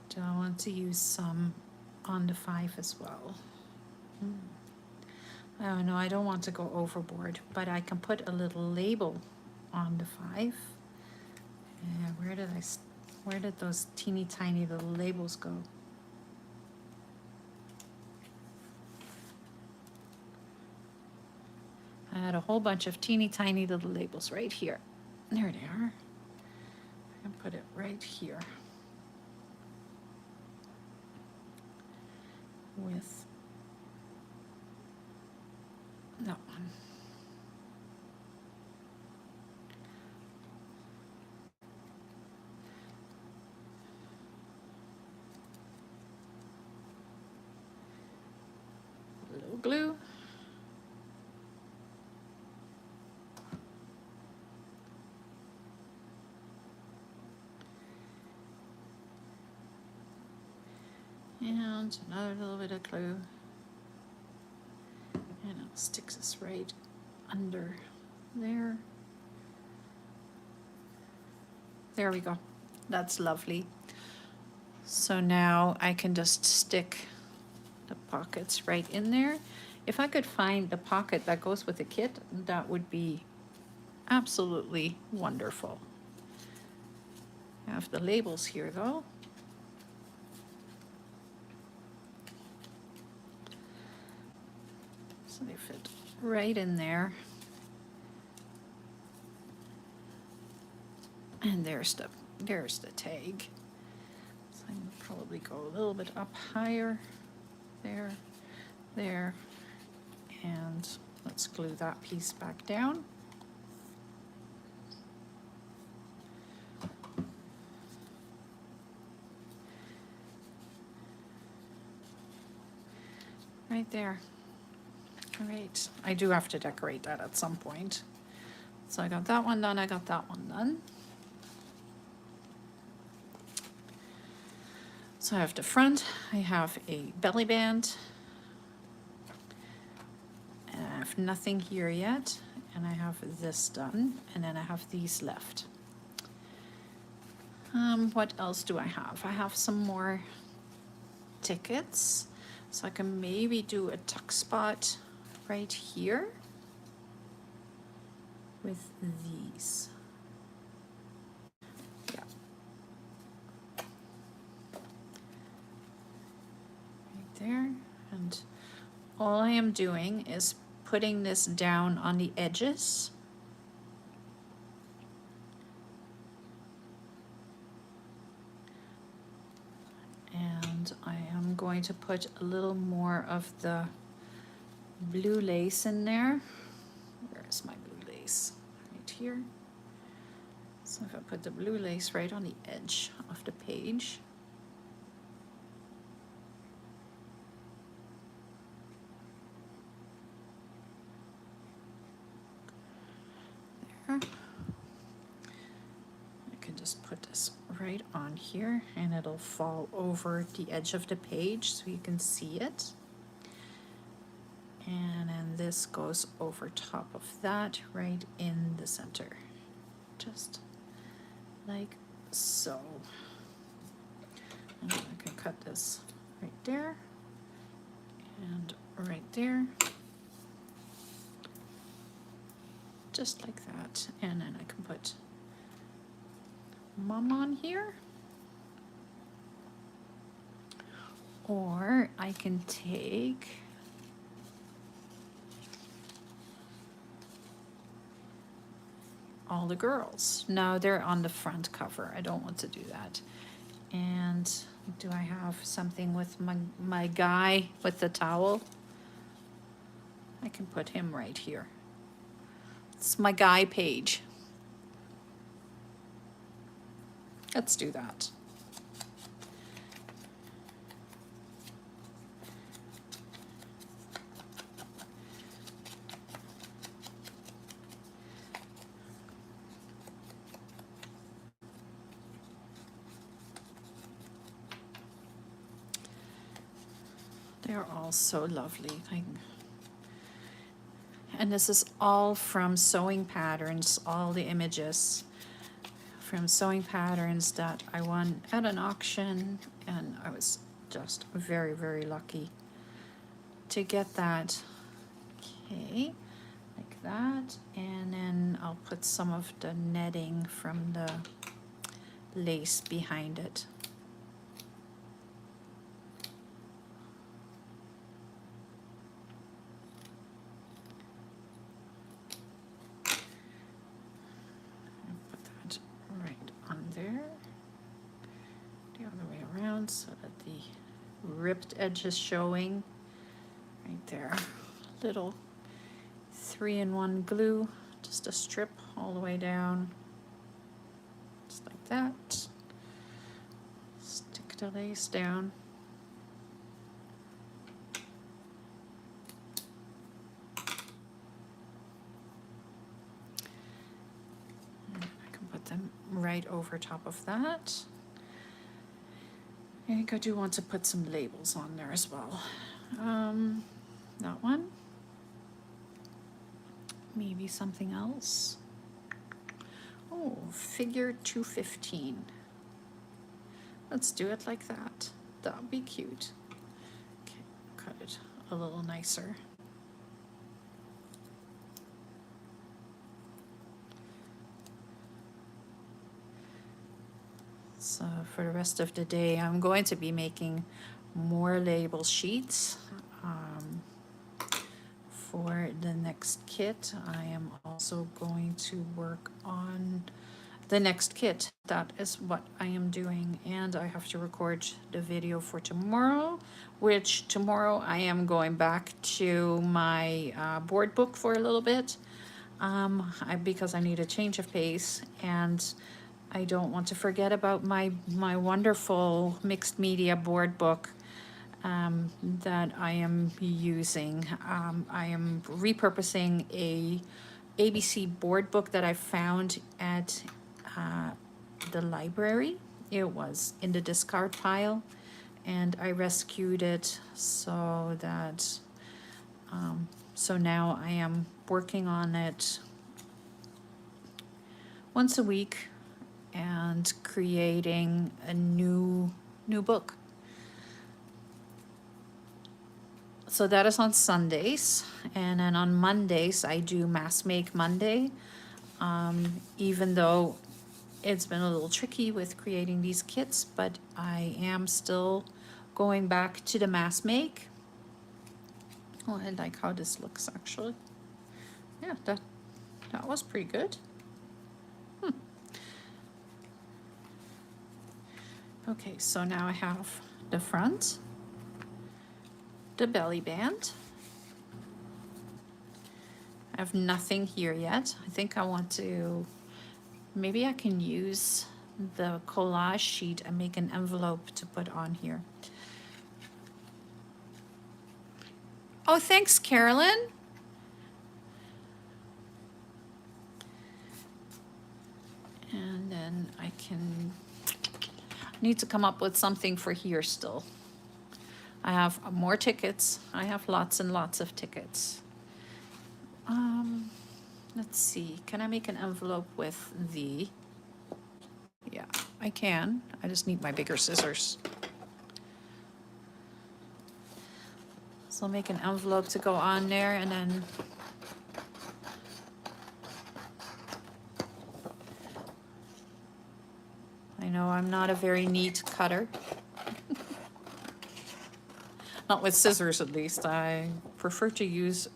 Do I want to use some on the 5 as well? Oh no, I don't want to go overboard, but I can put a little label on the 5. Where did those teeny tiny little labels go? I had a whole bunch of teeny tiny little labels right here. There they are. I can put it right here. With that one. A little glue. And another little bit of glue. And I'll stick this right under there. there we go. That's lovely. So now I can just stick the pockets right in there. If I could find the pocket that goes with the kit, that would be absolutely wonderful. I have the labels here though. So they fit right in there. And there's the tag. So I'm gonna probably go a little bit up higher. There, there, and let's glue that piece back down. Right there. All right, I do have to decorate that at some point. So I got that one done, I got that one done. So I have the front, I have a belly band. And I have nothing here yet, and I have this done, and then I have these left. What else do I have? I have some more tickets, so I can maybe do a tuck spot right here with these. Yeah. Right there, and all I am doing is putting this down on the edges. And I am going to put a little more of the blue lace in there. Where is my blue lace? Right here. So if I put the blue lace right on the edge of the page. There. I can just put this right on here and it'll fall over the edge of the page so you can see it. And then this goes over top of that right in the center. Just like so. And I can cut this right there and right there. Just like that. And then I can put Mom on here. Or I can take all the girls. No, they're on the front cover. I don't want to do that. And do I have something with my guy with the towel? I can put him right here. It's my guy page. Let's do that. They're all so lovely. And this is all from sewing patterns, all the images from sewing patterns that I won at an auction, and I was just very, very lucky to get that. Okay, like that, and then I'll put some of the netting from the lace behind it. So that the ripped edge is showing right there. Little 3-in-1 glue, just a strip all the way down, just like that. Stick the lace down. And I can put them right over top of that. I think I do want to put some labels on there as well. That one. Maybe something else. Oh, figure 215. Let's do it like that. That'll be cute. Okay, cut it a little nicer. So for the rest of the day, I'm going to be making more label sheets. For the next kit, I am also going to work on the next kit. That is what I am doing, and I have to record the video for tomorrow, which tomorrow I am going back to my board book for a little bit, because I need a change of pace, and I don't want to forget about my wonderful mixed media board book that I am using. I am repurposing a ABC board book that I found at the library. It was in the discard pile, and I rescued it so that so now I am working on it once a week and creating a new book. So that is on Sundays, and then on Mondays I do Mass Make Monday. Even though it's been a little tricky with creating these kits, but I am still going back to the Mass Make. Oh, I like how this looks actually. Yeah, that was pretty good. Okay, so now I have the front, the belly band. I have nothing here yet. I think I want to, maybe I can use the collage sheet and make an envelope to put on here. Oh, thanks, Carolyn. And then I need to come up with something for here still. I have more tickets. I have lots and lots of tickets. Let's see, can I make an envelope with the, yeah, I can. I just need my bigger scissors. So I'll make an envelope to go on there, and then I know I'm not a very neat cutter. Not with scissors, at least. I prefer to use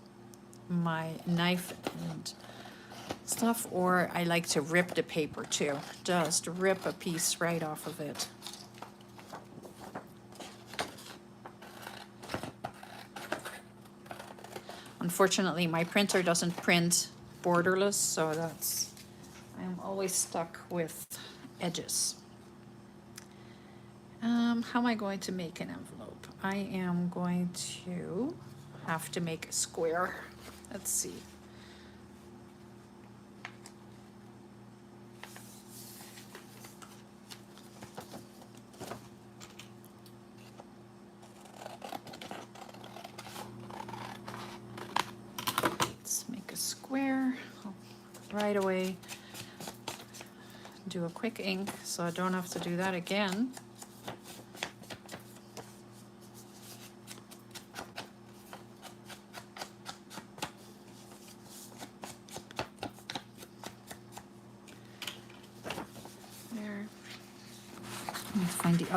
my knife and stuff, or I like to rip the paper too. Just rip a piece right off of it. Unfortunately, my printer doesn't print borderless, so I'm always stuck with edges. How am I going to make an envelope? I am going to have to make a square. Let's see. Let's make a square. Right away, do a quick ink so I don't have to do that again. Find the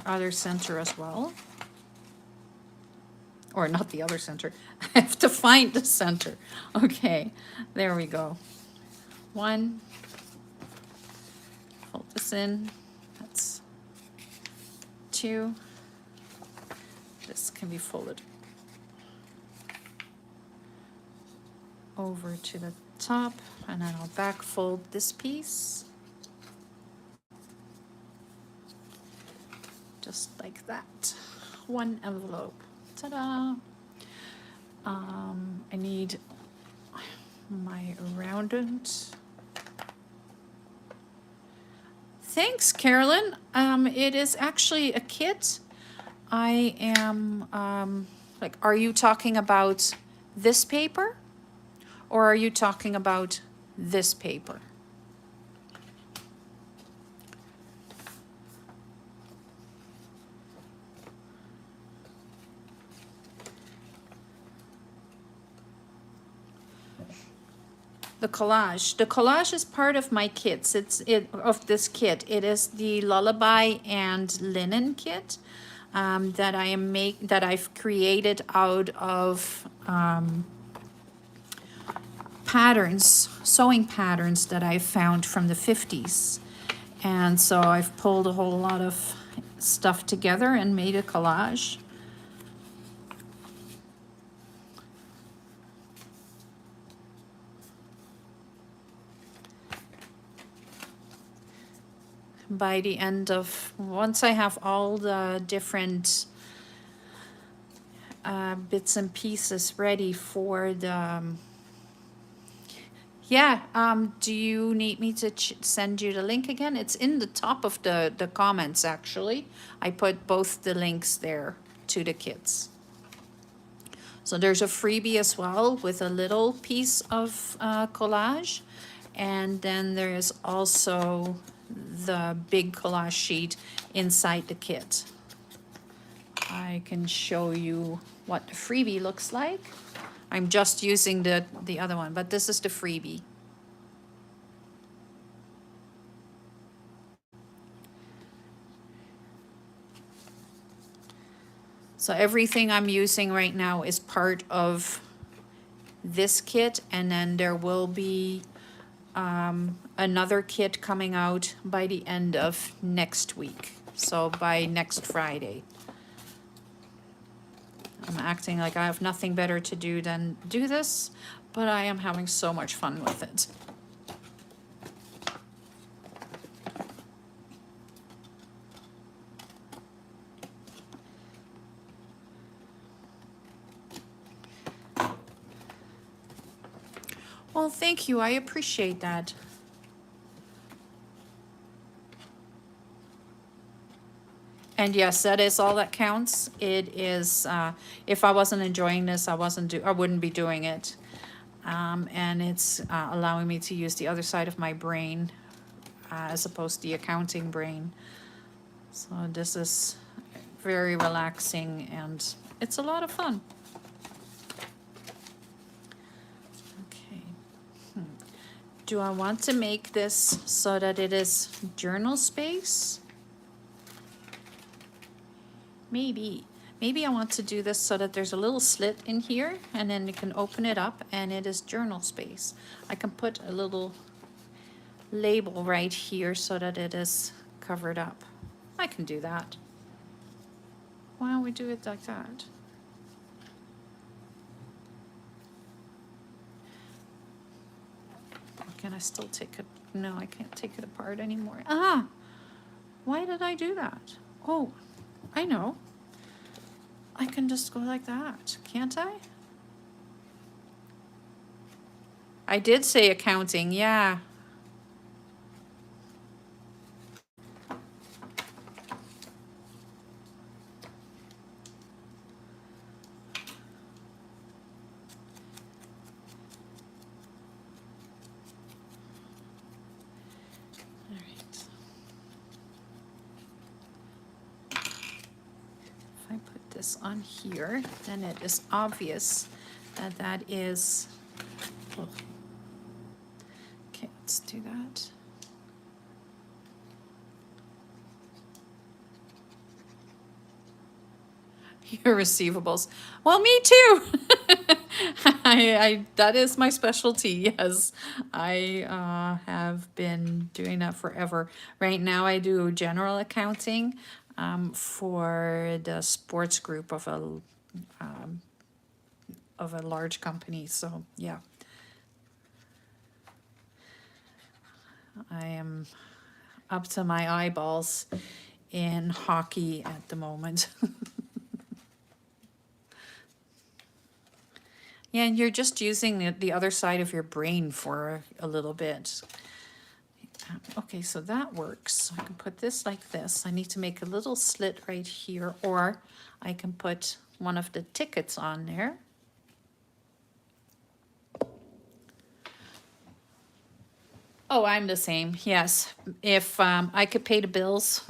other center as well, or not the other center. I have to find the center. Okay, there we go. One, fold this in. That's two. This can be folded over to the top, and then I'll back fold this piece. Just like that. One envelope. Ta-da! I need my rounded. Thanks, Carolyn. It is actually a kit. I am like, are you talking about this paper, or are you talking about this paper? The collage. The collage is part of my kits. Of this kit. It is the Lullaby and Linen kit that I've created out of patterns, sewing patterns that I found from the 50s. And so I've pulled a whole lot of stuff together and made a collage. By the end of, once I have all the different bits and pieces ready for the, do you need me to send you the link again? It's in the top of the comments, actually. I put both the links there to the kits. So there's a freebie as well with a little piece of collage. And then there is also the big collage sheet inside the kit. I can show you what the freebie looks like. I'm just using the other one, but this is the freebie. So everything I'm using right now is part of this kit, and then there will be another kit coming out by the end of next week. So by next Friday. I'm acting like I have nothing better to do than do this, but I am having so much fun with it. Well, thank you. I appreciate that. And yes, that is all that counts. It is, if I wasn't enjoying this, I wouldn't be doing it. And it's allowing me to use the other side of my brain as opposed to the accounting brain. So this is very relaxing and it's a lot of fun. Okay. Do I want to make this so that it is journal space? Maybe I want to do this so that there's a little slit in here and then you can open it up and it is journal space. I can put a little label right here so that it is covered up. I can do that. Why don't we do it like that? Can I still take it? No, I can't take it apart anymore. Ah, why did I do that? Oh, I know. I can just go like that, can't I? I did say accounting, yeah. On here, then it is obvious that that is, oh. Okay, let's do that. Your receivables. Well, me too. I that is my specialty. Yes, I have been doing that forever. Right now, I do general accounting for the sports group of a large company. So yeah, I am up to my eyeballs in hockey at the moment. Yeah, and you're just using the other side of your brain for a little bit. Okay, so that works. I can put this like this. I need to make a little slit right here, or I can put one of the tickets on there. Oh, I'm the same, yes. If I could pay the bills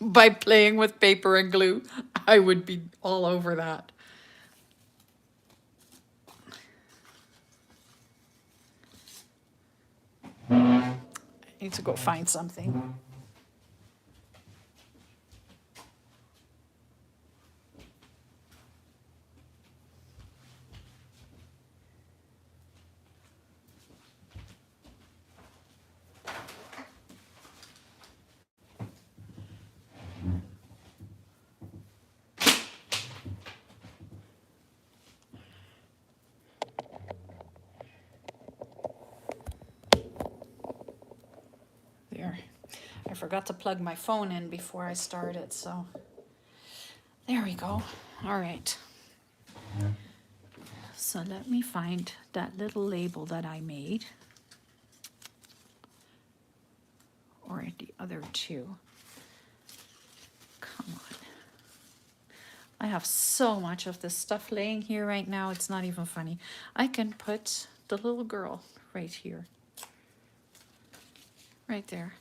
by playing with paper and glue, I would be all over that. need to go find something. There. I forgot to plug my phone in before I started, so there we go. All right. So let me find that little label that I made. Or the other two. Come on. I have so much of this stuff laying here right now, it's not even funny. I can put the little girl right here. Right there.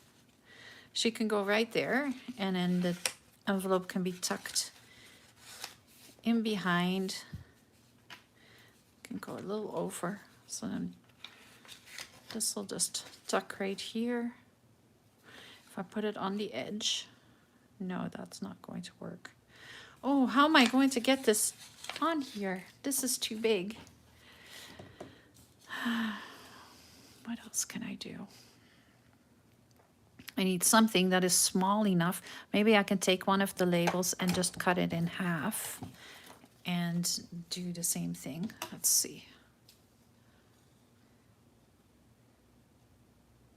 She can go right there, and then the envelope can be tucked in behind. Can go a little over, so then this will just tuck right here. If I put it on the edge, no, that's not going to work. Oh, how am I going to get this on here? This is too big. What else can I do? I need something that is small enough. Maybe I can take one of the labels and just cut it in half and do the same thing. Let's see.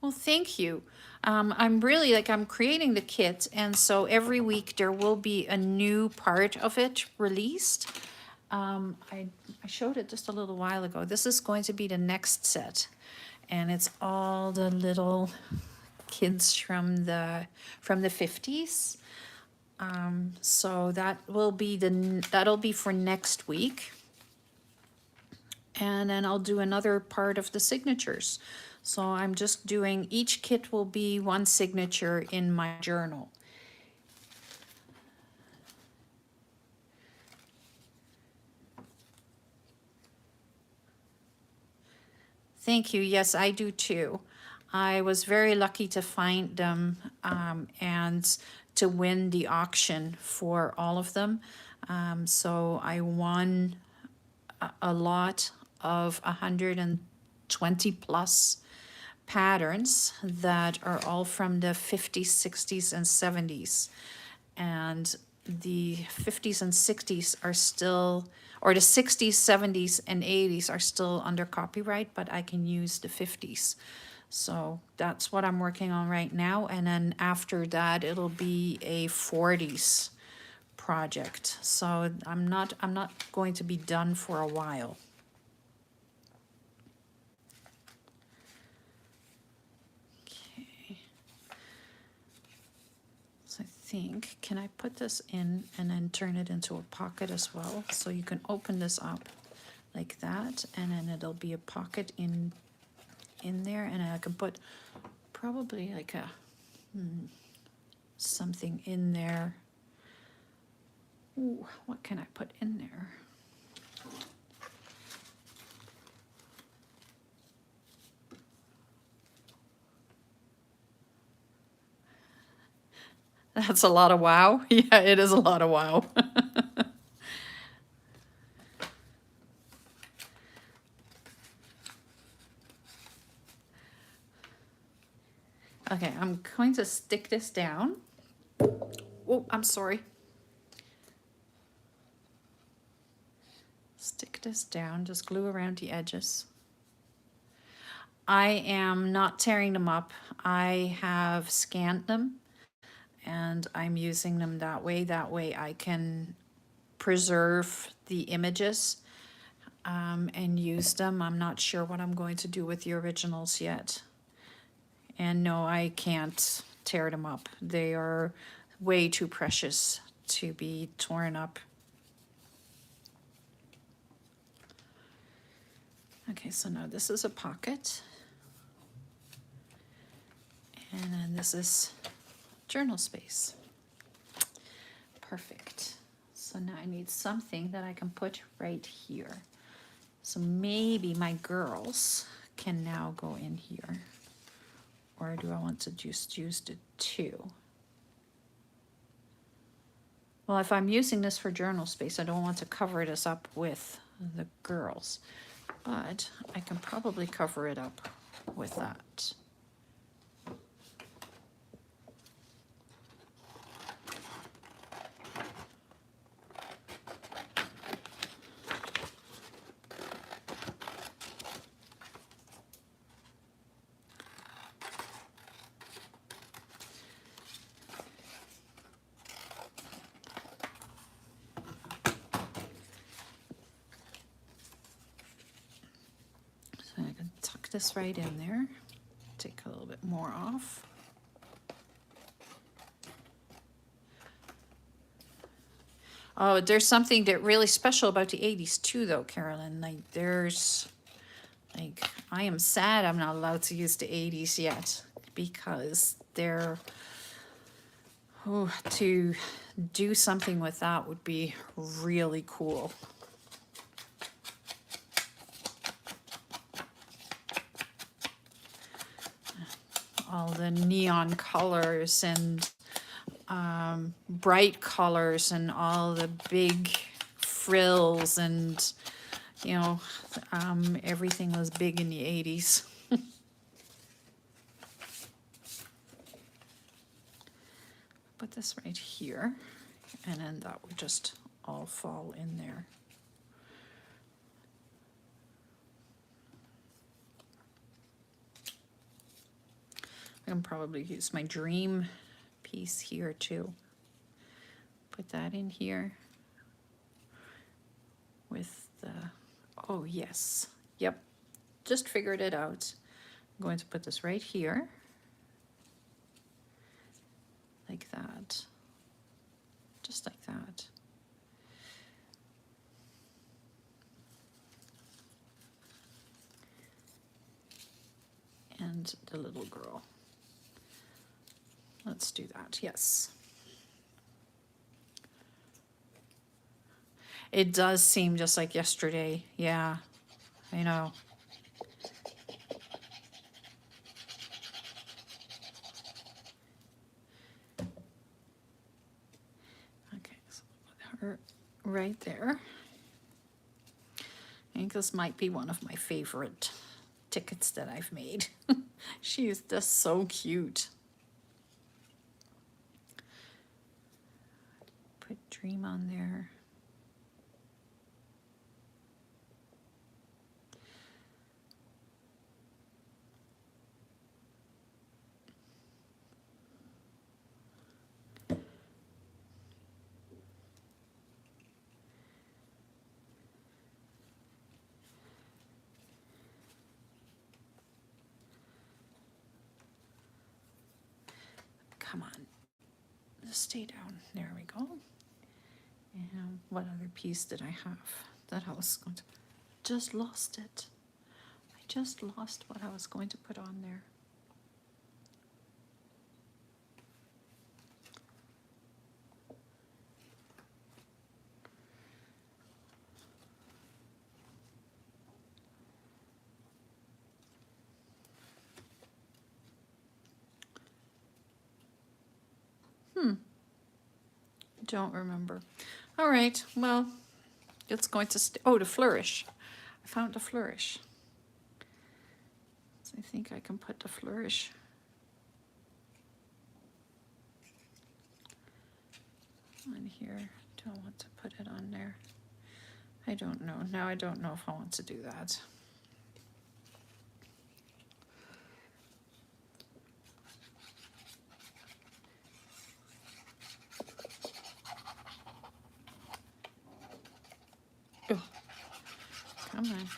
Well, thank you. I'm really I'm creating the kit, and so every week there will be a new part of it released. I showed it just a little while ago. This is going to be the next set, and it's all the little kids from the 50s. So that'll be for next week, and then I'll do another part of the signatures. So I'm just doing, each kit will be one signature in my journal. Thank you. Yes, I do too. I was very lucky to find them and to win the auction for all of them. So I won a lot of 120 plus patterns that are all from the 50s, 60s, and 70s. And the 50s and 60s are still, or the 60s, 70s, and 80s are still under copyright, but I can use the 50s. So that's what I'm working on right now. And then after that, it'll be a 40s project. So I'm not going to be done for a while. I think, can I put this in and then turn it into a pocket as well? So you can open this up like that, and then it'll be a pocket in there, and I can put probably like a something in there. Ooh, what can I put in there? That's a lot of wow. Yeah, it is a lot of wow. Okay, I'm going to stick this down. Oh, I'm sorry. Stick this down, just glue around the edges. I am not tearing them up. I have scanned them, and I'm using them that way. That way I can preserve the images and use them. I'm not sure what I'm going to do with the originals yet. And no, I can't tear them up. They are way too precious to be torn up. Okay, so now this is a pocket. And then this is journal space. Perfect. So now I need something that I can put right here. So maybe my girls can now go in here. Or or do I want to just use the 2? Well, if I'm using this for journal space, I don't want to cover this up with the girls, but I can probably cover it up with that. So I can tuck this right in there, take a little bit more off. Oh, there's something that really special about the 80s too, though, Carolyn. Like, there's, like, I am sad I'm not allowed to use the 80s yet, because they're, oh, to do something with that would be really cool. All the neon colors and bright colors and all the big frills and, you know, everything was big in the 80s. Put this right here, and then that would just all fall in there. I can probably use my dream piece here too. Put that in here with the, oh yes, yep, just figured it out. I'm going to put this right here, like that, just like that. And the little girl. Let's do that, yes. It does seem just like yesterday. Yeah, I know. Okay, so put her right there. I think this might be one of my favorite tickets that I've made. She is just so cute. Put dream on there. Come on, just stay down. There we go. And what other piece did I have that I was going to, just lost it. I just lost what I was going to put on there. Don't remember. All right, well, it's going to stay. Oh, the flourish. I found the flourish. So I think I can put the flourish. On here. Do I want to put it on there? I don't know. Now I don't know if I want to do that. Oh, come on.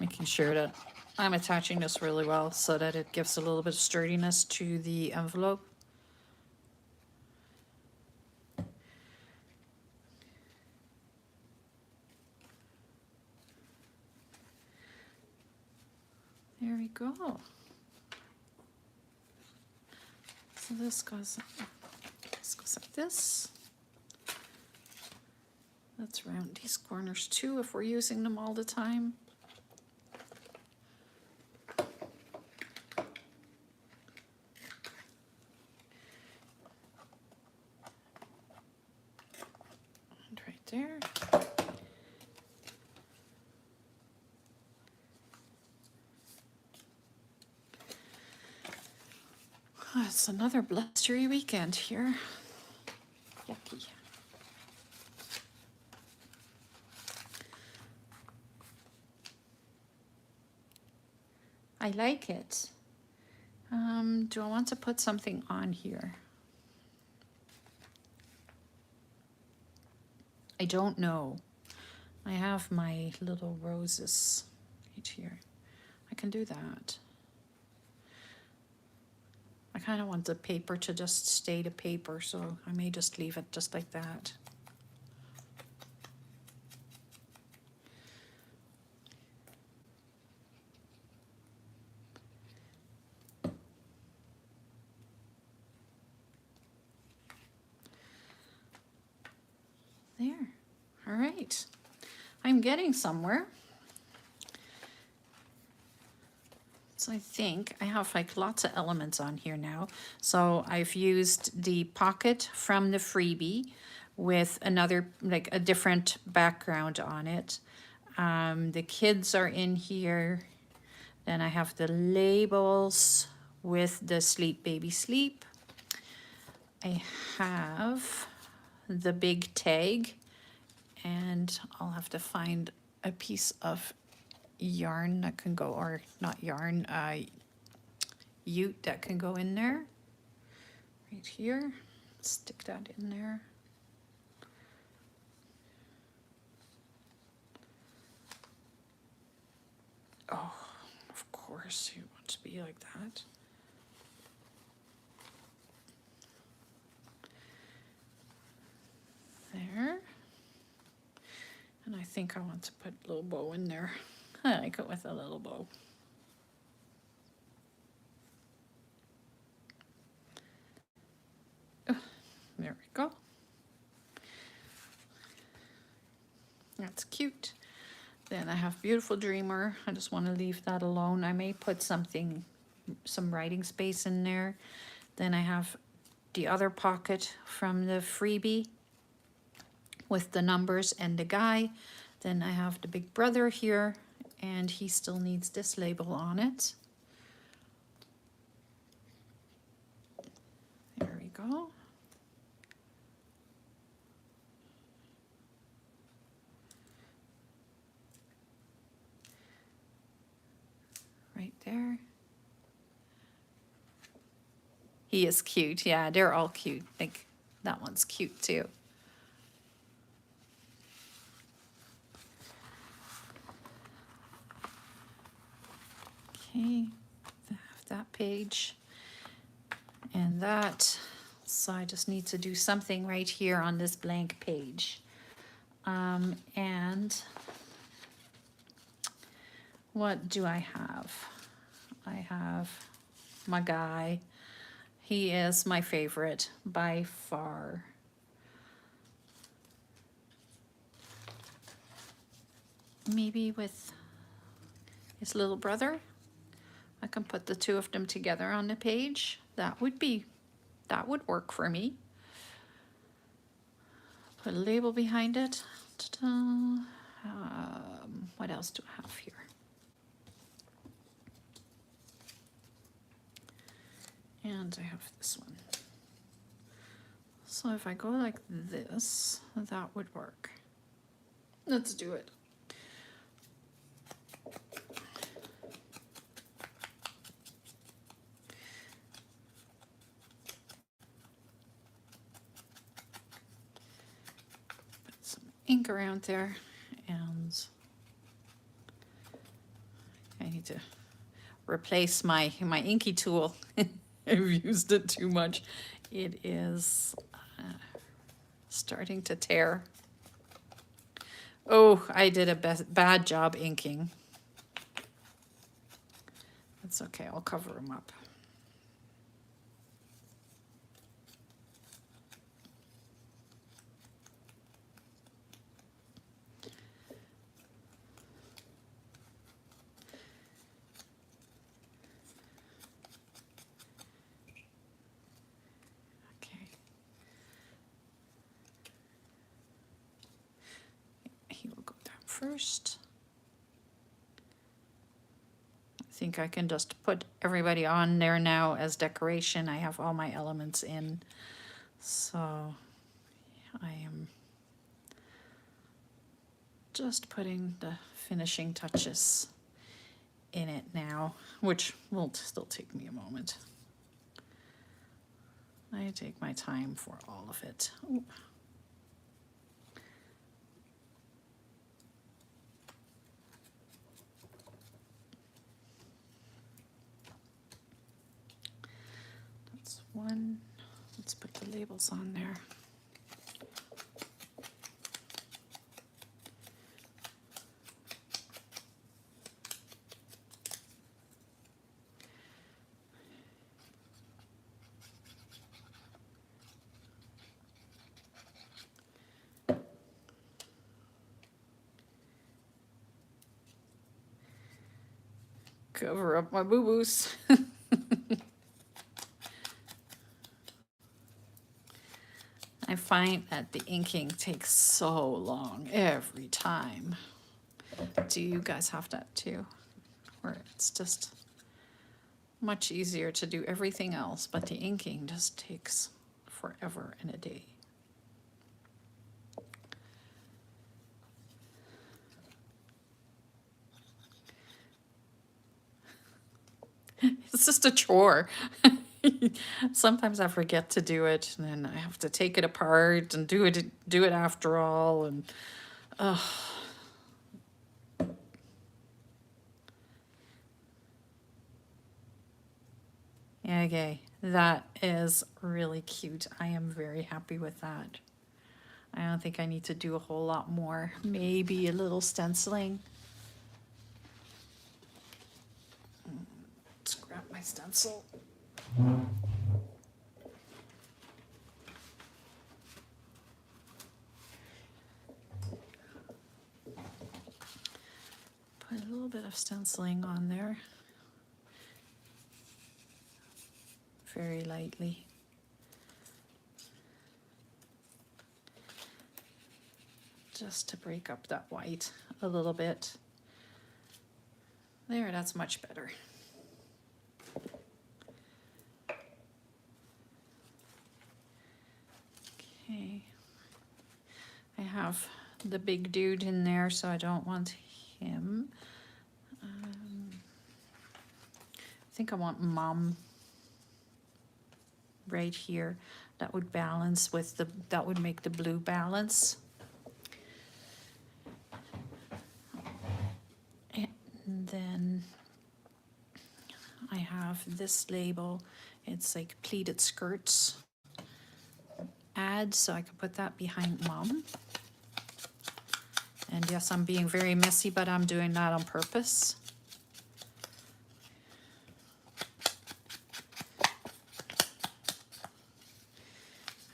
Making sure that I'm attaching this really well so that it gives a little bit of sturdiness to the envelope. There we go. So this goes like this. Let's round these corners too if we're using them all the time. Oh, it's another blustery weekend here. Yucky. I like it. Do I want to put something on here? I don't know. I have my little roses right here. I can do that. I kind of want the paper to just stay the paper, so I may just leave it just like that. There. All right. I'm getting somewhere. So I think I have like lots of elements on here now. So I've used the pocket from the freebie with another, like a different background on it. The kids are in here. Then I have the labels with the Sleep Baby Sleep. I have the big tag, and I'll have to find a piece of yarn that can go, or not yarn, ute that can go in there. Right here. Stick that in there. Oh, of course you want to be like that. There. And I think I want to put a little bow in there. I like it with a little bow. Oh, there we go. That's cute. Then I have Beautiful Dreamer. I just want to leave that alone. I may put something, some writing space in there. Then I have the other pocket from the freebie with the numbers and the guy. Then I have the big brother here, and he still needs this label on it. There we go. Right there. He is cute. Yeah, they're all cute. Like that one's cute too. Okay, I have that page and that. So I just need to do something right here on this blank page. And what do I have? I have my guy. He is my favorite by far. Maybe with his little brother. I can put the two of them together on the page. That would work for me. Put a label behind it. Ta-da. What else do I have here? And I have this one. So if I go like this, that would work. Let's do it. Put some ink around there, and I need to replace my inky tool. I've used it too much. It is starting to tear. Oh, I did a bad job inking. That's okay, I'll cover them up. He will go down first. I think I can just put everybody on there now as decoration. I have all my elements in. So I am just putting the finishing touches in it now, which will still take me a moment. I take my time for all of it. Ooh. That's one. Let's put the labels on there. Cover up my boo-boos. I find that the inking takes so long every time. Do you guys have that too? Or it's just much easier to do everything else, but the inking just takes forever and a day. It's just a chore. Sometimes I forget to do it, and then I have to take it apart and do it after all, and okay, that is really cute. I am very happy with that. I don't think I need to do a whole lot more. Maybe a little stenciling. Let's grab my stencil. Put a little bit of stenciling on there. Very lightly. Just to break up that white a little bit. There, that's much better. Okay. I have the big dude in there, so I don't want him. I think I want Mom right here. That would balance with the, that would make the blue balance. And then I have this label. It's like pleated skirts. Add, so I can put that behind Mom. And yes, I'm being very messy, but I'm doing that on purpose.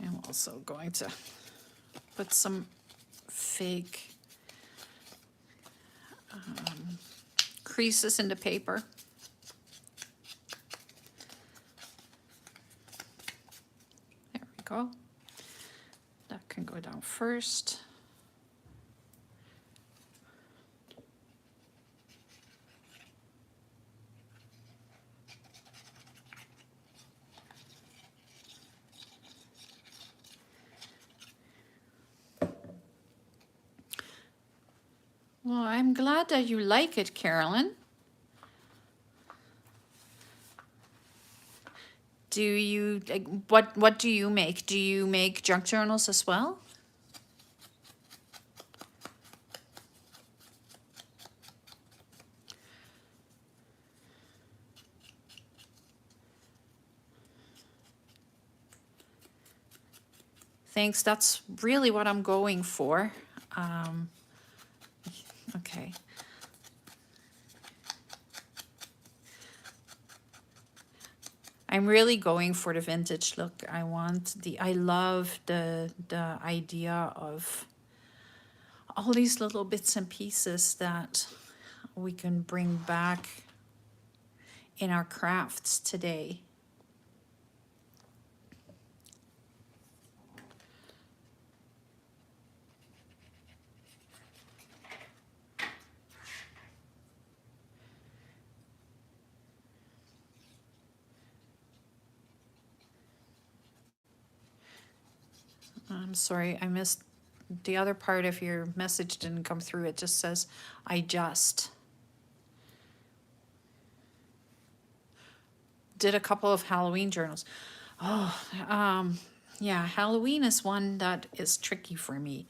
I'm also going to put some fake creases in the paper. There we go. That can go down first. Well, I'm glad that you like it, Carolyn. Do you, like, what do you make? Do you make junk journals as well? Thanks, that's really what I'm going for. Okay. I'm really going for the vintage look. I love the idea of all these little bits and pieces that we can bring back in our crafts today. I'm sorry, I missed the other part of your message didn't come through. It just says, I just did a couple of Halloween journals. Oh, yeah, Halloween is one that is tricky for me.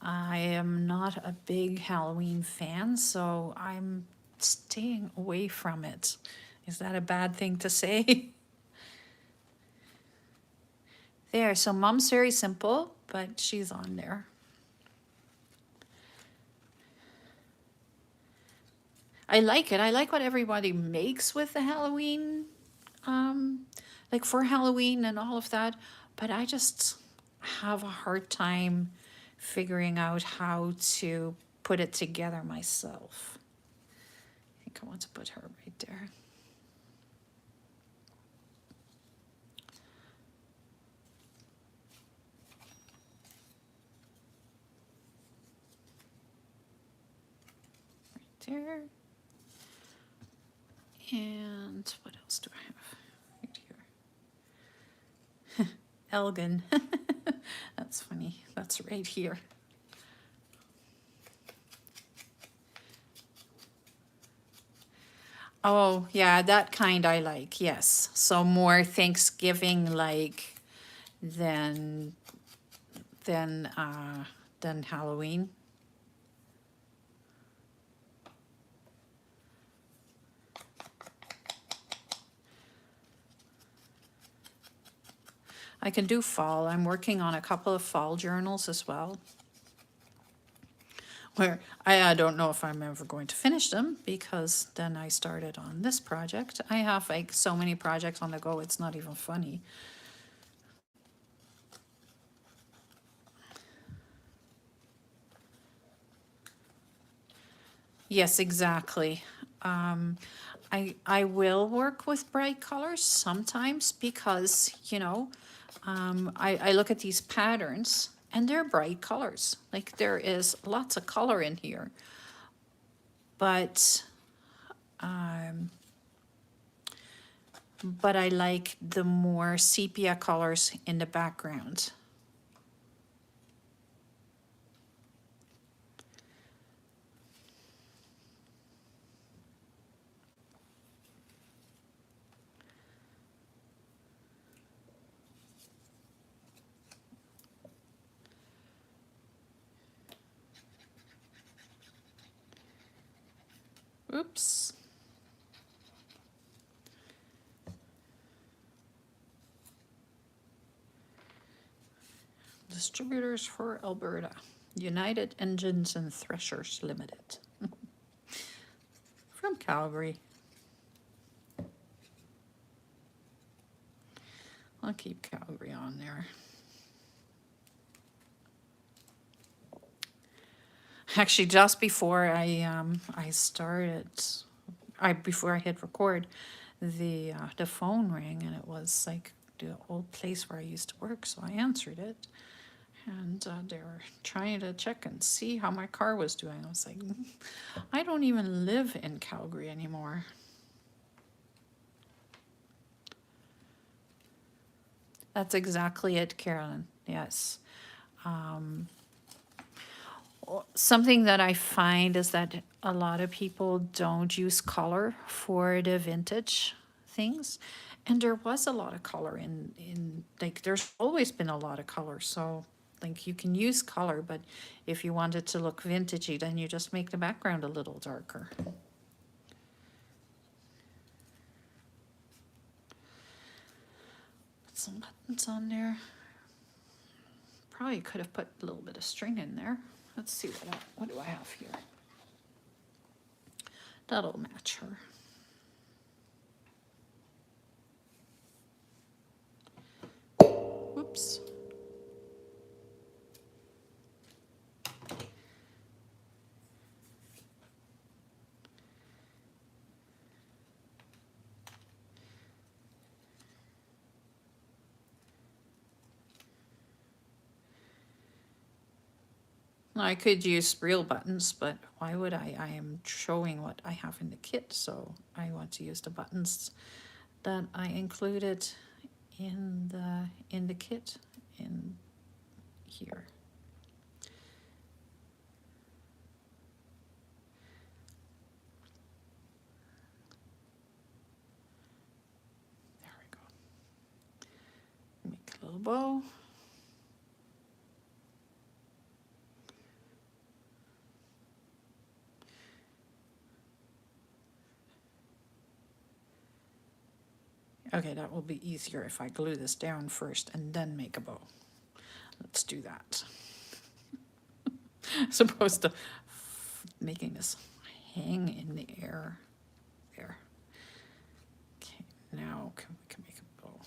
I am not a big Halloween fan, so I'm staying away from it. Is that a bad thing to say? There, so Mom's very simple, but she's on there. I like it. I like what everybody makes with the Halloween, like for Halloween and all of that, but I just have a hard time figuring out how to put it together myself. I think I want to put her right there. Right there. And what else do I have right here? Elgin. That's funny. That's right here. Oh, yeah, that kind I like, yes. So more Thanksgiving like than than than Halloween. I can do fall. I'm working on a couple of fall journals as well. Where I don't know if I'm ever going to finish them because then I started on this project. I have like so many projects on the go, it's not even funny. Yes, exactly. I will work with bright colors sometimes because, you know, I look at these patterns and they're bright colors. Like there is lots of color in here. But I like the more sepia colors in the background. Oops. Distributors for Alberta. United Engines and Threshers Limited. From Calgary. I'll keep Calgary on there. Actually, just before I started, before I hit record, the phone rang and it was like the old place where I used to work, so I answered it, and they were trying to check and see how my car was doing. I was like, I don't even live in Calgary anymore. That's exactly it, Carolyn. Yes. Something that I find is that a lot of people don't use color for the vintage things. And there was a lot of color in like, there's always been a lot of color. So like you can use color, but if you want it to look vintagey, then you just make the background a little darker. Put some buttons on there. Probably could have put a little bit of string in there. Let's see what do I have here. That'll match her. Whoops. I could use real buttons, but why would I? I am showing what I have in the kit, so I want to use the buttons that I included in the kit here. There we go. Make a little bow. Okay, that will be easier if I glue this down first and then make a bow. Let's do that. As opposed to making this hang in the air. There. Okay, now we can make a bow.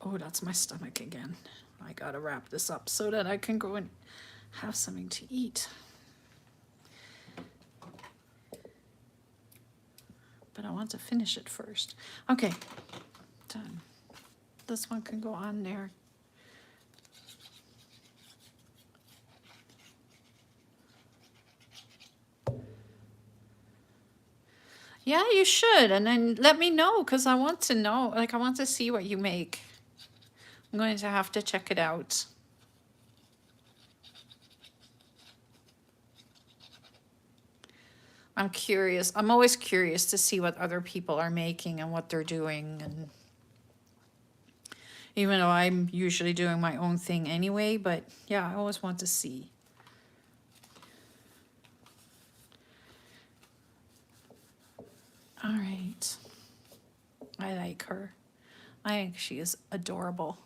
Oh, that's my stomach again. I gotta wrap this up so that I can go and have something to eat. But I want to finish it first. Okay, done. This one can go on there. Yeah, you should. And then let me know, because I want to know. Like, I want to see what you make. I'm going to have to check it out. I'm curious. I'm always curious to see what other people are making and what they're doing. And even though I'm usually doing my own thing anyway, but yeah, I always want to see. All right. I like her. I think she is adorable.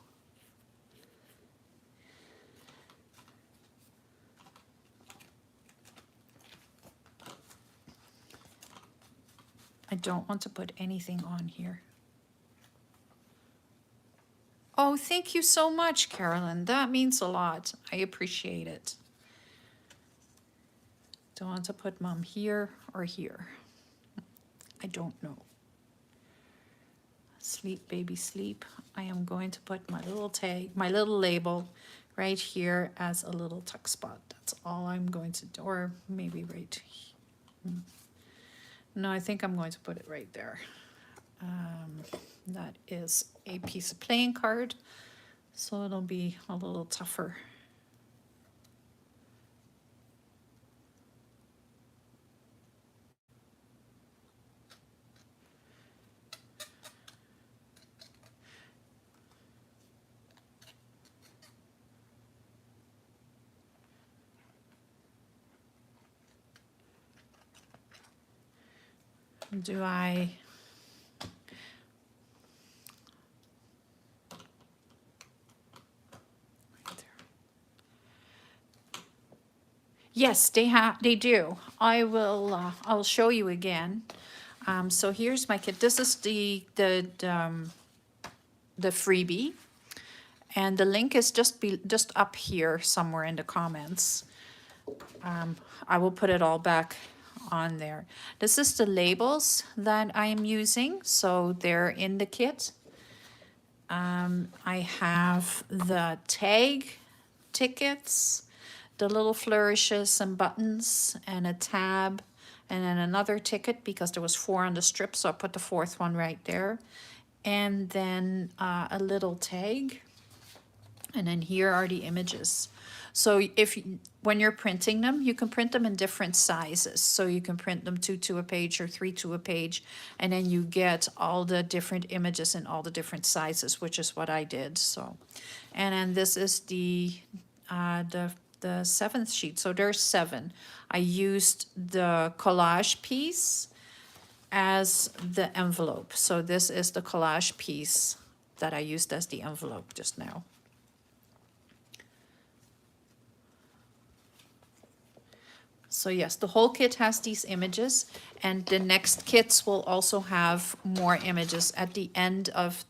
I don't want to put anything on here. Oh, thank you so much, Carolyn. That means a lot. I appreciate it. Don't want to put mom here or here. I don't know. Sleep, baby, sleep. I am going to put my little tag, my little label right here as a little tuck spot. That's all I'm going to do, or maybe right here. No, I think I'm going to put it right there. That is a piece of playing card, so it'll be a little tougher. Do I... Yes, they do. I'll show you again. So here's my kit. This is the freebie, and the link is just up here somewhere in the comments. I will put it all back on there. This is the labels that I am using, so they're in the kit. I have the tag tickets, the little flourishes and buttons, and a tab, and then another ticket because there was 4 on the strip, so I put the 4th one right there. And then a little tag, and then here are the images. So when you're printing them, you can print them in different sizes. So you can print them 2 to a page or 3 to a page, and then you get all the different images in all the different sizes, which is what I did. So, and then this is the 7th sheet. So there's 7. I used the collage piece as the envelope. So this is the collage piece that I used as the envelope just now. So yes, the whole kit has these images, and the next kits will also have more images at the end of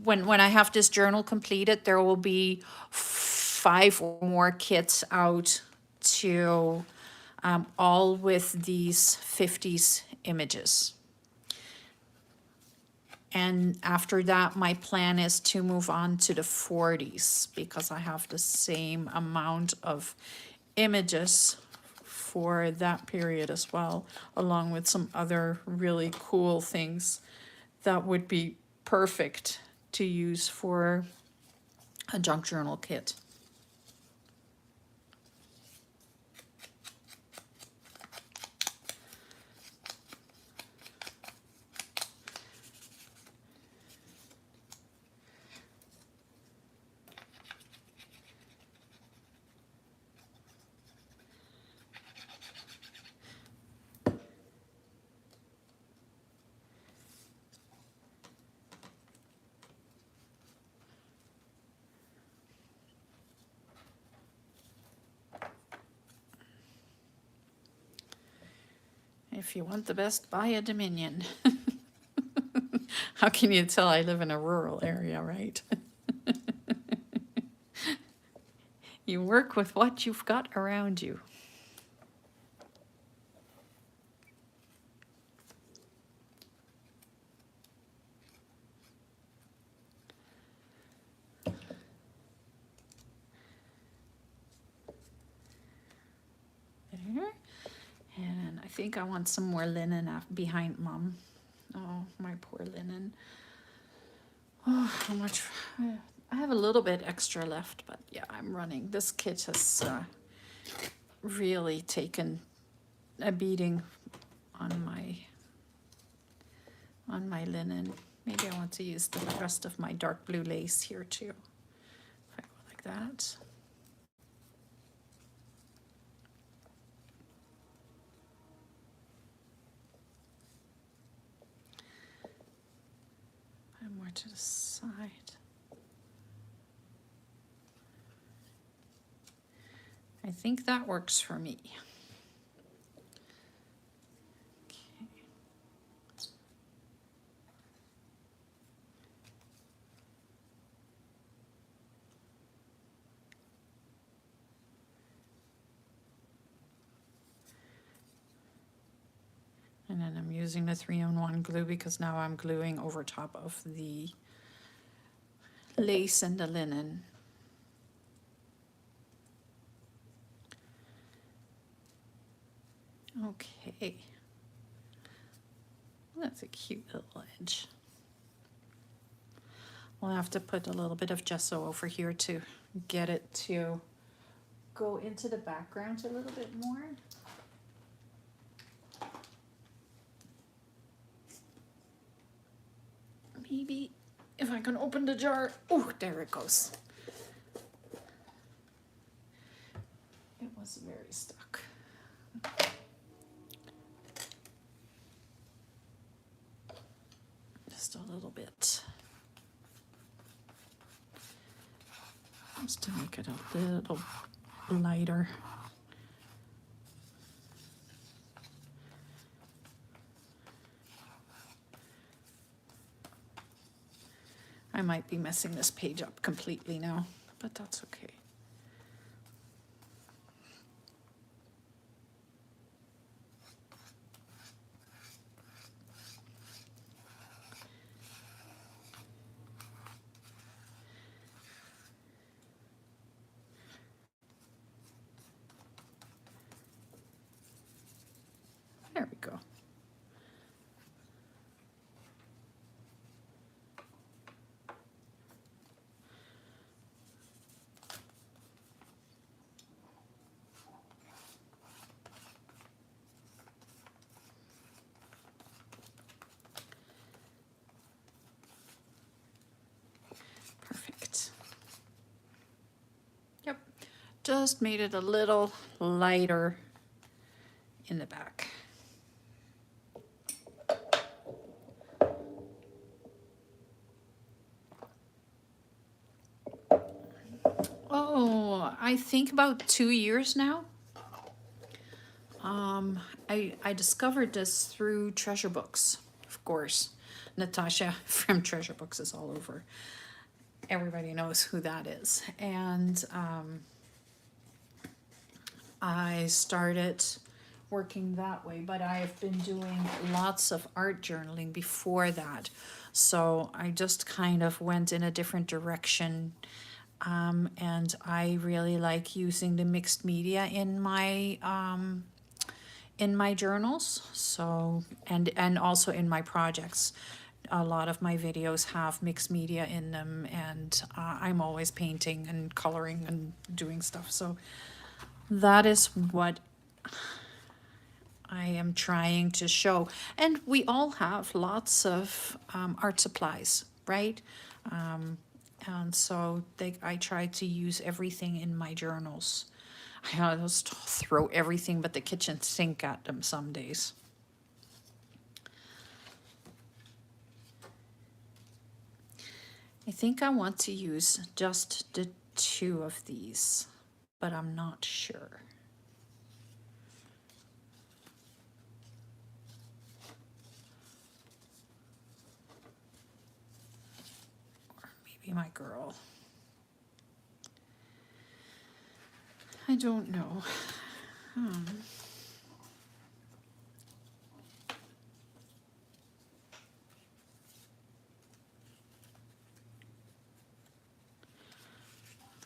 when I have this journal completed, there will be 5 or more kits out to all with these 50s images. And after that, my plan is to move on to the 40s because I have the same amount of images for that period as well, along with some other really cool things that would be perfect to use for a junk journal kit. If you want the best, buy a Dominion. How can you tell I live in a rural area, right? You work with what you've got around you. There. And I think I want some more linen behind Mom. Oh, my poor linen. Oh, how much? I have a little bit extra left, but yeah, I'm running. This kit has really taken a beating on my linen. Maybe I want to use the rest of my dark blue lace here too. If I go like that. And more to the side. I think that works for me. And then I'm using the 3-in-1 glue because now I'm gluing over top of the lace and the linen. Okay. That's a cute little edge. We'll have to put a little bit of gesso over here to get it to go into the background a little bit more. Maybe if I can open the jar. Oh, there it goes. It was very stuck. Just a little bit. Just to make it a little lighter. I might be messing this page up completely now, but that's okay. There we go. Perfect. Yep, just made it a little lighter in the back. Oh, I think about 2 years now. I discovered this through Treasure Books, of course. Natasha from Treasure Books is all over. Everybody knows who that is. And I started working that way, but I've been doing lots of art journaling before that. So I just kind of went in a different direction. And I really like using the mixed media in my journals. So, and also in my projects. A lot of my videos have mixed media in them, and I'm always painting and coloring and doing stuff. So that is what I am trying to show. And we all have lots of art supplies, right? And so I try to use everything in my journals. I just throw everything but the kitchen sink at them some days. I think I want to use just the 2 of these, but I'm not sure. Or maybe my girl. I don't know.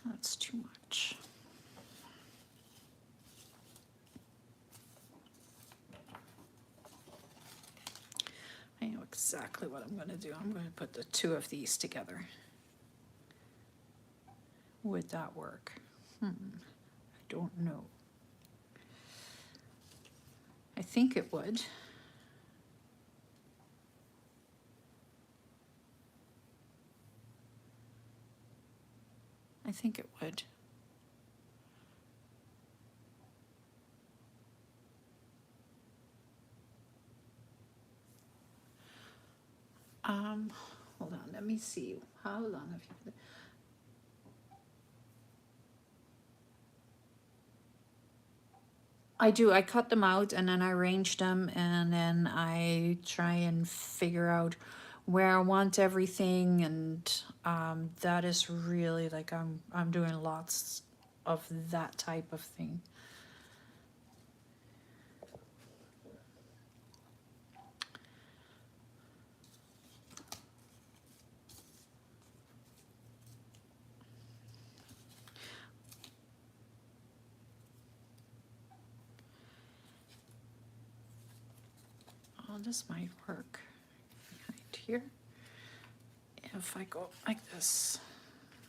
That's too much. I know exactly what I'm going to do. I'm going to put the 2 of these together. Would that work? I don't know. I think it would. I think it would. Hold on, let me see. How long have you? I do. I cut them out and then I arrange them, and then I try and figure out where I want everything, and that is really like I'm doing lots of that type of thing. Oh, this might work right here. If I go like this,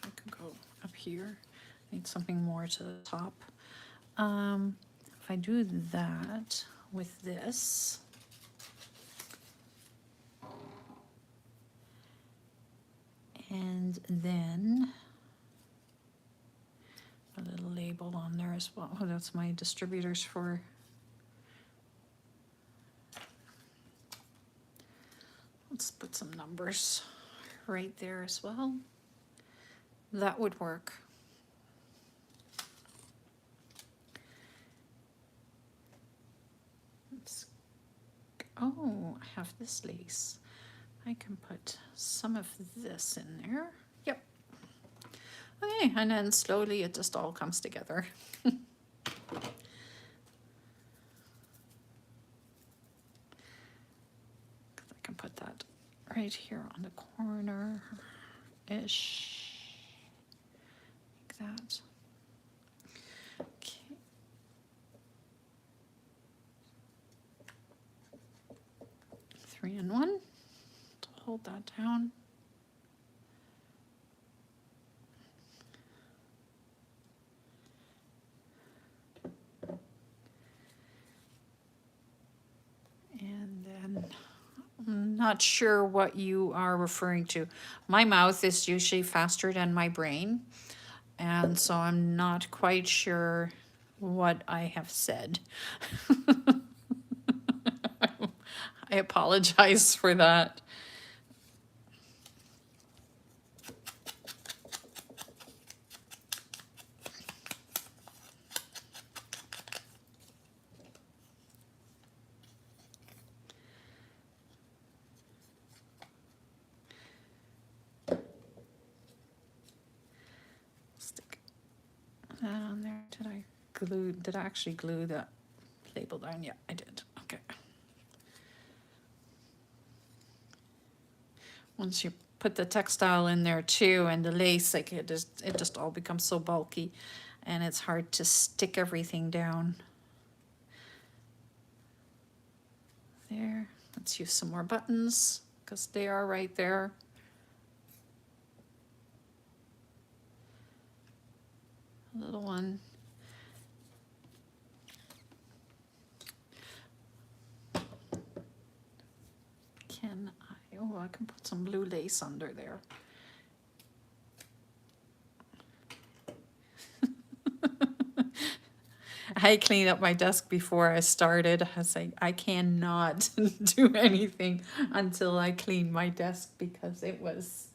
I can go up here. Need something more to the top. If I do that with this, and then a little label on there as well. Oh, that's my distributors for. Let's put some numbers right there as well. That would work. Oh, I have this lace. I can put some of this in there. Yep. Okay, and then slowly it just all comes together. I can put that right here on the corner-ish, like that. Okay. Three in one to hold that down. And then I'm not sure what you are referring to. My mouth is usually faster than my brain, and so I'm not quite sure what I have said. I apologize for that. Stick that on there. Did I glue, did I actually glue the label down? Yeah, I did. Okay. Once you put the textile in there too and the lace, like it just all becomes so bulky and it's hard to stick everything down. There, let's use some more buttons because they are right there. A little one. Can I, oh, I can put some blue lace under there. I cleaned up my desk before I started. I was like, I cannot do anything until I clean my desk because it was,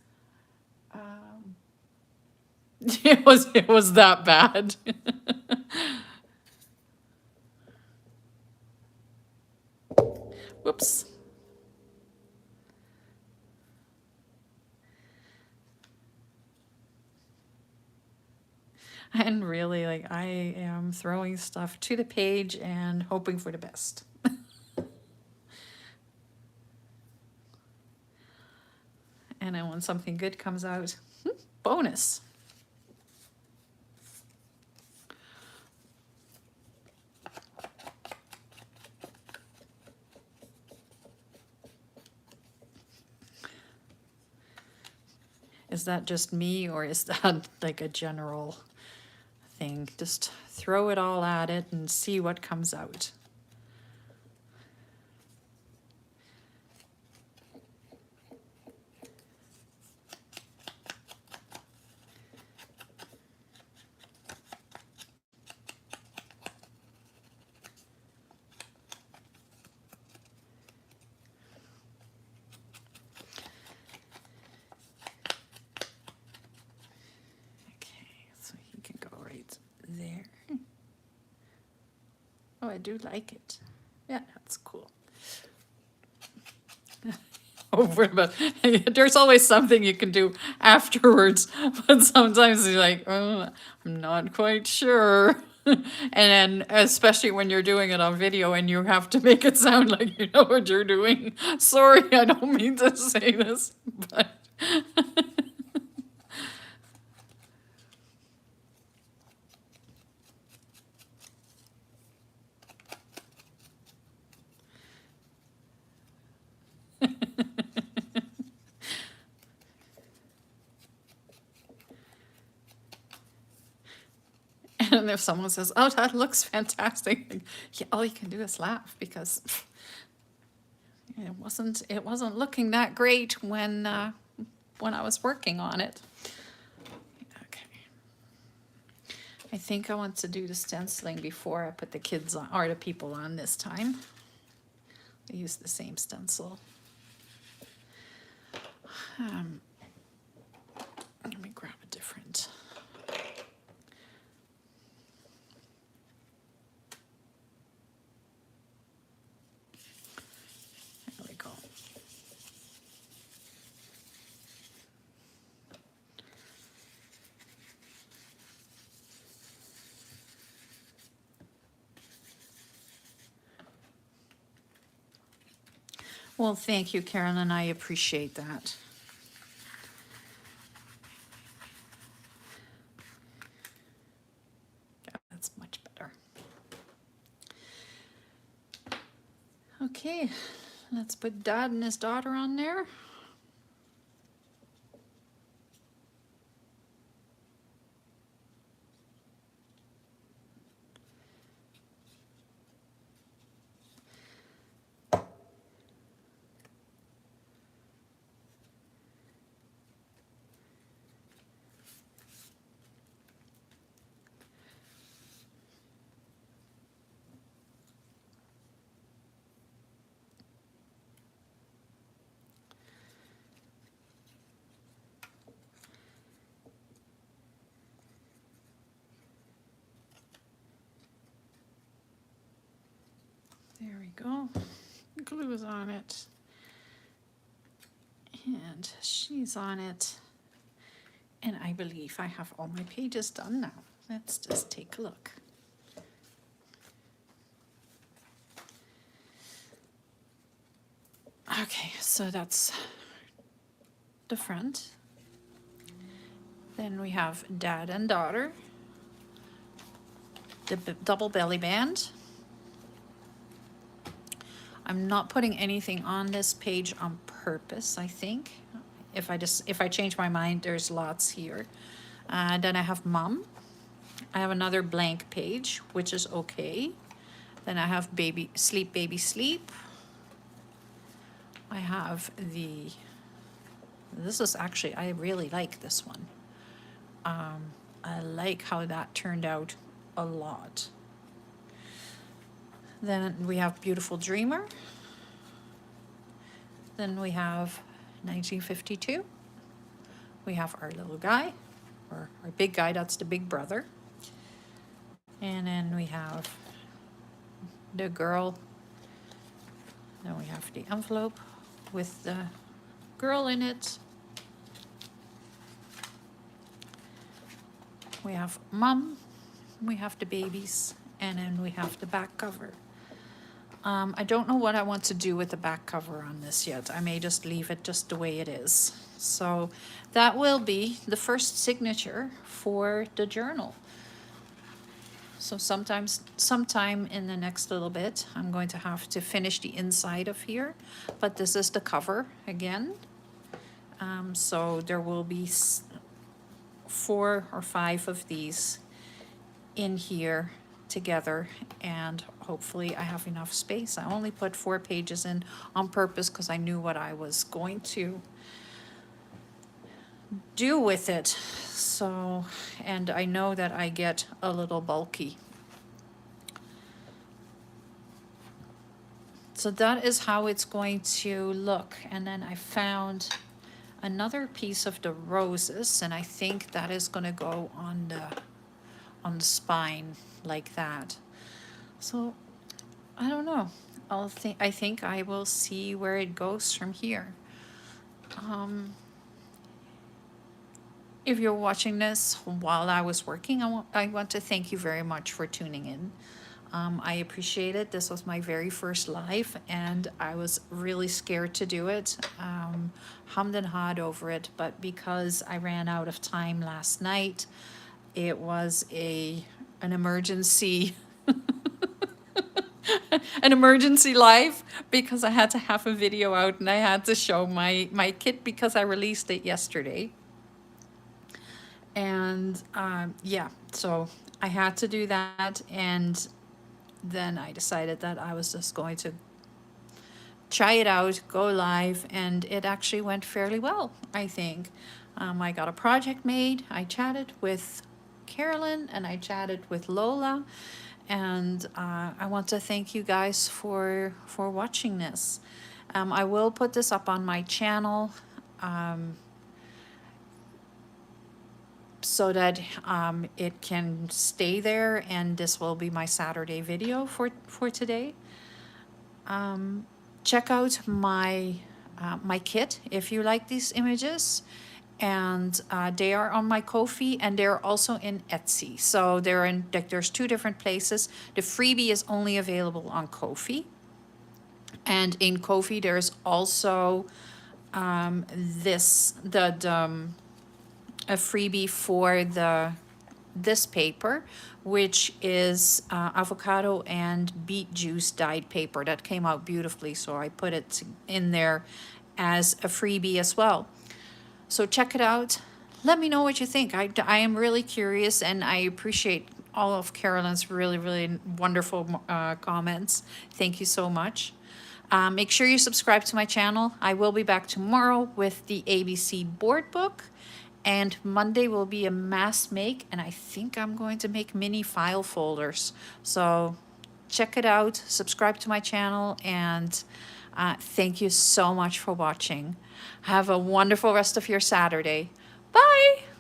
it was that bad. Whoops. And really, like, I am throwing stuff to the page and hoping for the best. And then when something good comes out, bonus. Is that just me, or is that like a general thing? Just throw it all at it and see what comes out. There. Oh, I do like it. Yeah, that's cool. Over, but there's always something you can do afterwards, but sometimes you're like, oh, I'm not quite sure. And then, especially when you're doing it on video and you have to make it sound like you know what you're doing. Sorry, I don't mean to say this, but and if someone says, "Oh, that looks fantastic," yeah, all you can do is laugh because it wasn't looking that great when I was working on it. Okay. I think I want to do the stenciling before I put the kids on, or the people on this time. I use the same stencil. Let me grab a different. There we go. Well, thank you, Carolyn. I appreciate that. Yeah, that's much better. Okay, let's put Dad and his daughter on there. There we go. Glue is on it. And she's on it. And I believe I have all my pages done now. Let's just take a look. So that's the front. Then we have dad and daughter, the double belly band. I'm not putting anything on this page on purpose, I think. If I change my mind, there's lots here. Then I have mom. I have another blank page, which is okay. Then I have baby sleep, baby sleep. I have this is actually, I really like this one. I like how that turned out a lot. Then we have Beautiful Dreamer. Then we have 1952. We have our little guy, or our big guy, that's the big brother. And then we have the girl. Then we have the envelope with the girl in it. We have mom, we have the babies, and then we have the back cover. I don't know what I want to do with the back cover on this yet. I may just leave it just the way it is. So that will be the first signature for the journal. So sometime in the next little bit, I'm going to have to finish the inside of here, but this is the cover again. So there will be 4 or 5 of these in here together, and hopefully I have enough space. I only put 4 pages in on purpose because I knew what I was going to do with it. So, and I know that I get a little bulky. So that is how it's going to look. And then I found another piece of the roses, and I think that is going to go on the spine like that. So I don't know. I think I will see where it goes from here. If you're watching this while I was working, I want to thank you very much for tuning in. I appreciate it. This was my very first live, and I was really scared to do it. Hummed and hawed over it, but because I ran out of time last night, it was an emergency an emergency live, because I had to have a video out and I had to show my kit because I released it yesterday. And yeah, so I had to do that, and then I decided that I was just going to try it out, go live, and it actually went fairly well, I think. I got a project made. I chatted with Carolyn and I chatted with Lola, and I want to thank you guys for watching this. I will put this up on my channel so that it can stay there, and this will be my Saturday video for today. Check out my my kit if you like these images, and they are on my Ko-fi, and they're also in Etsy. So they're in, like, there's 2 different places. The freebie is only available on Ko-fi, and in Ko-fi there's also a freebie for this paper, which is avocado and beet juice dyed paper that came out beautifully, so I put it in there as a freebie as well. So check it out. Let me know what you think. I am really curious, and I appreciate all of Carolyn's really wonderful comments. Thank you so much. Make sure you subscribe to my channel. I will be back tomorrow with the ABC board book. And Monday will be a mass make, and I think I'm going to make mini file folders. So check it out, subscribe to my channel, and thank you so much for watching. Have a wonderful rest of your Saturday. Bye!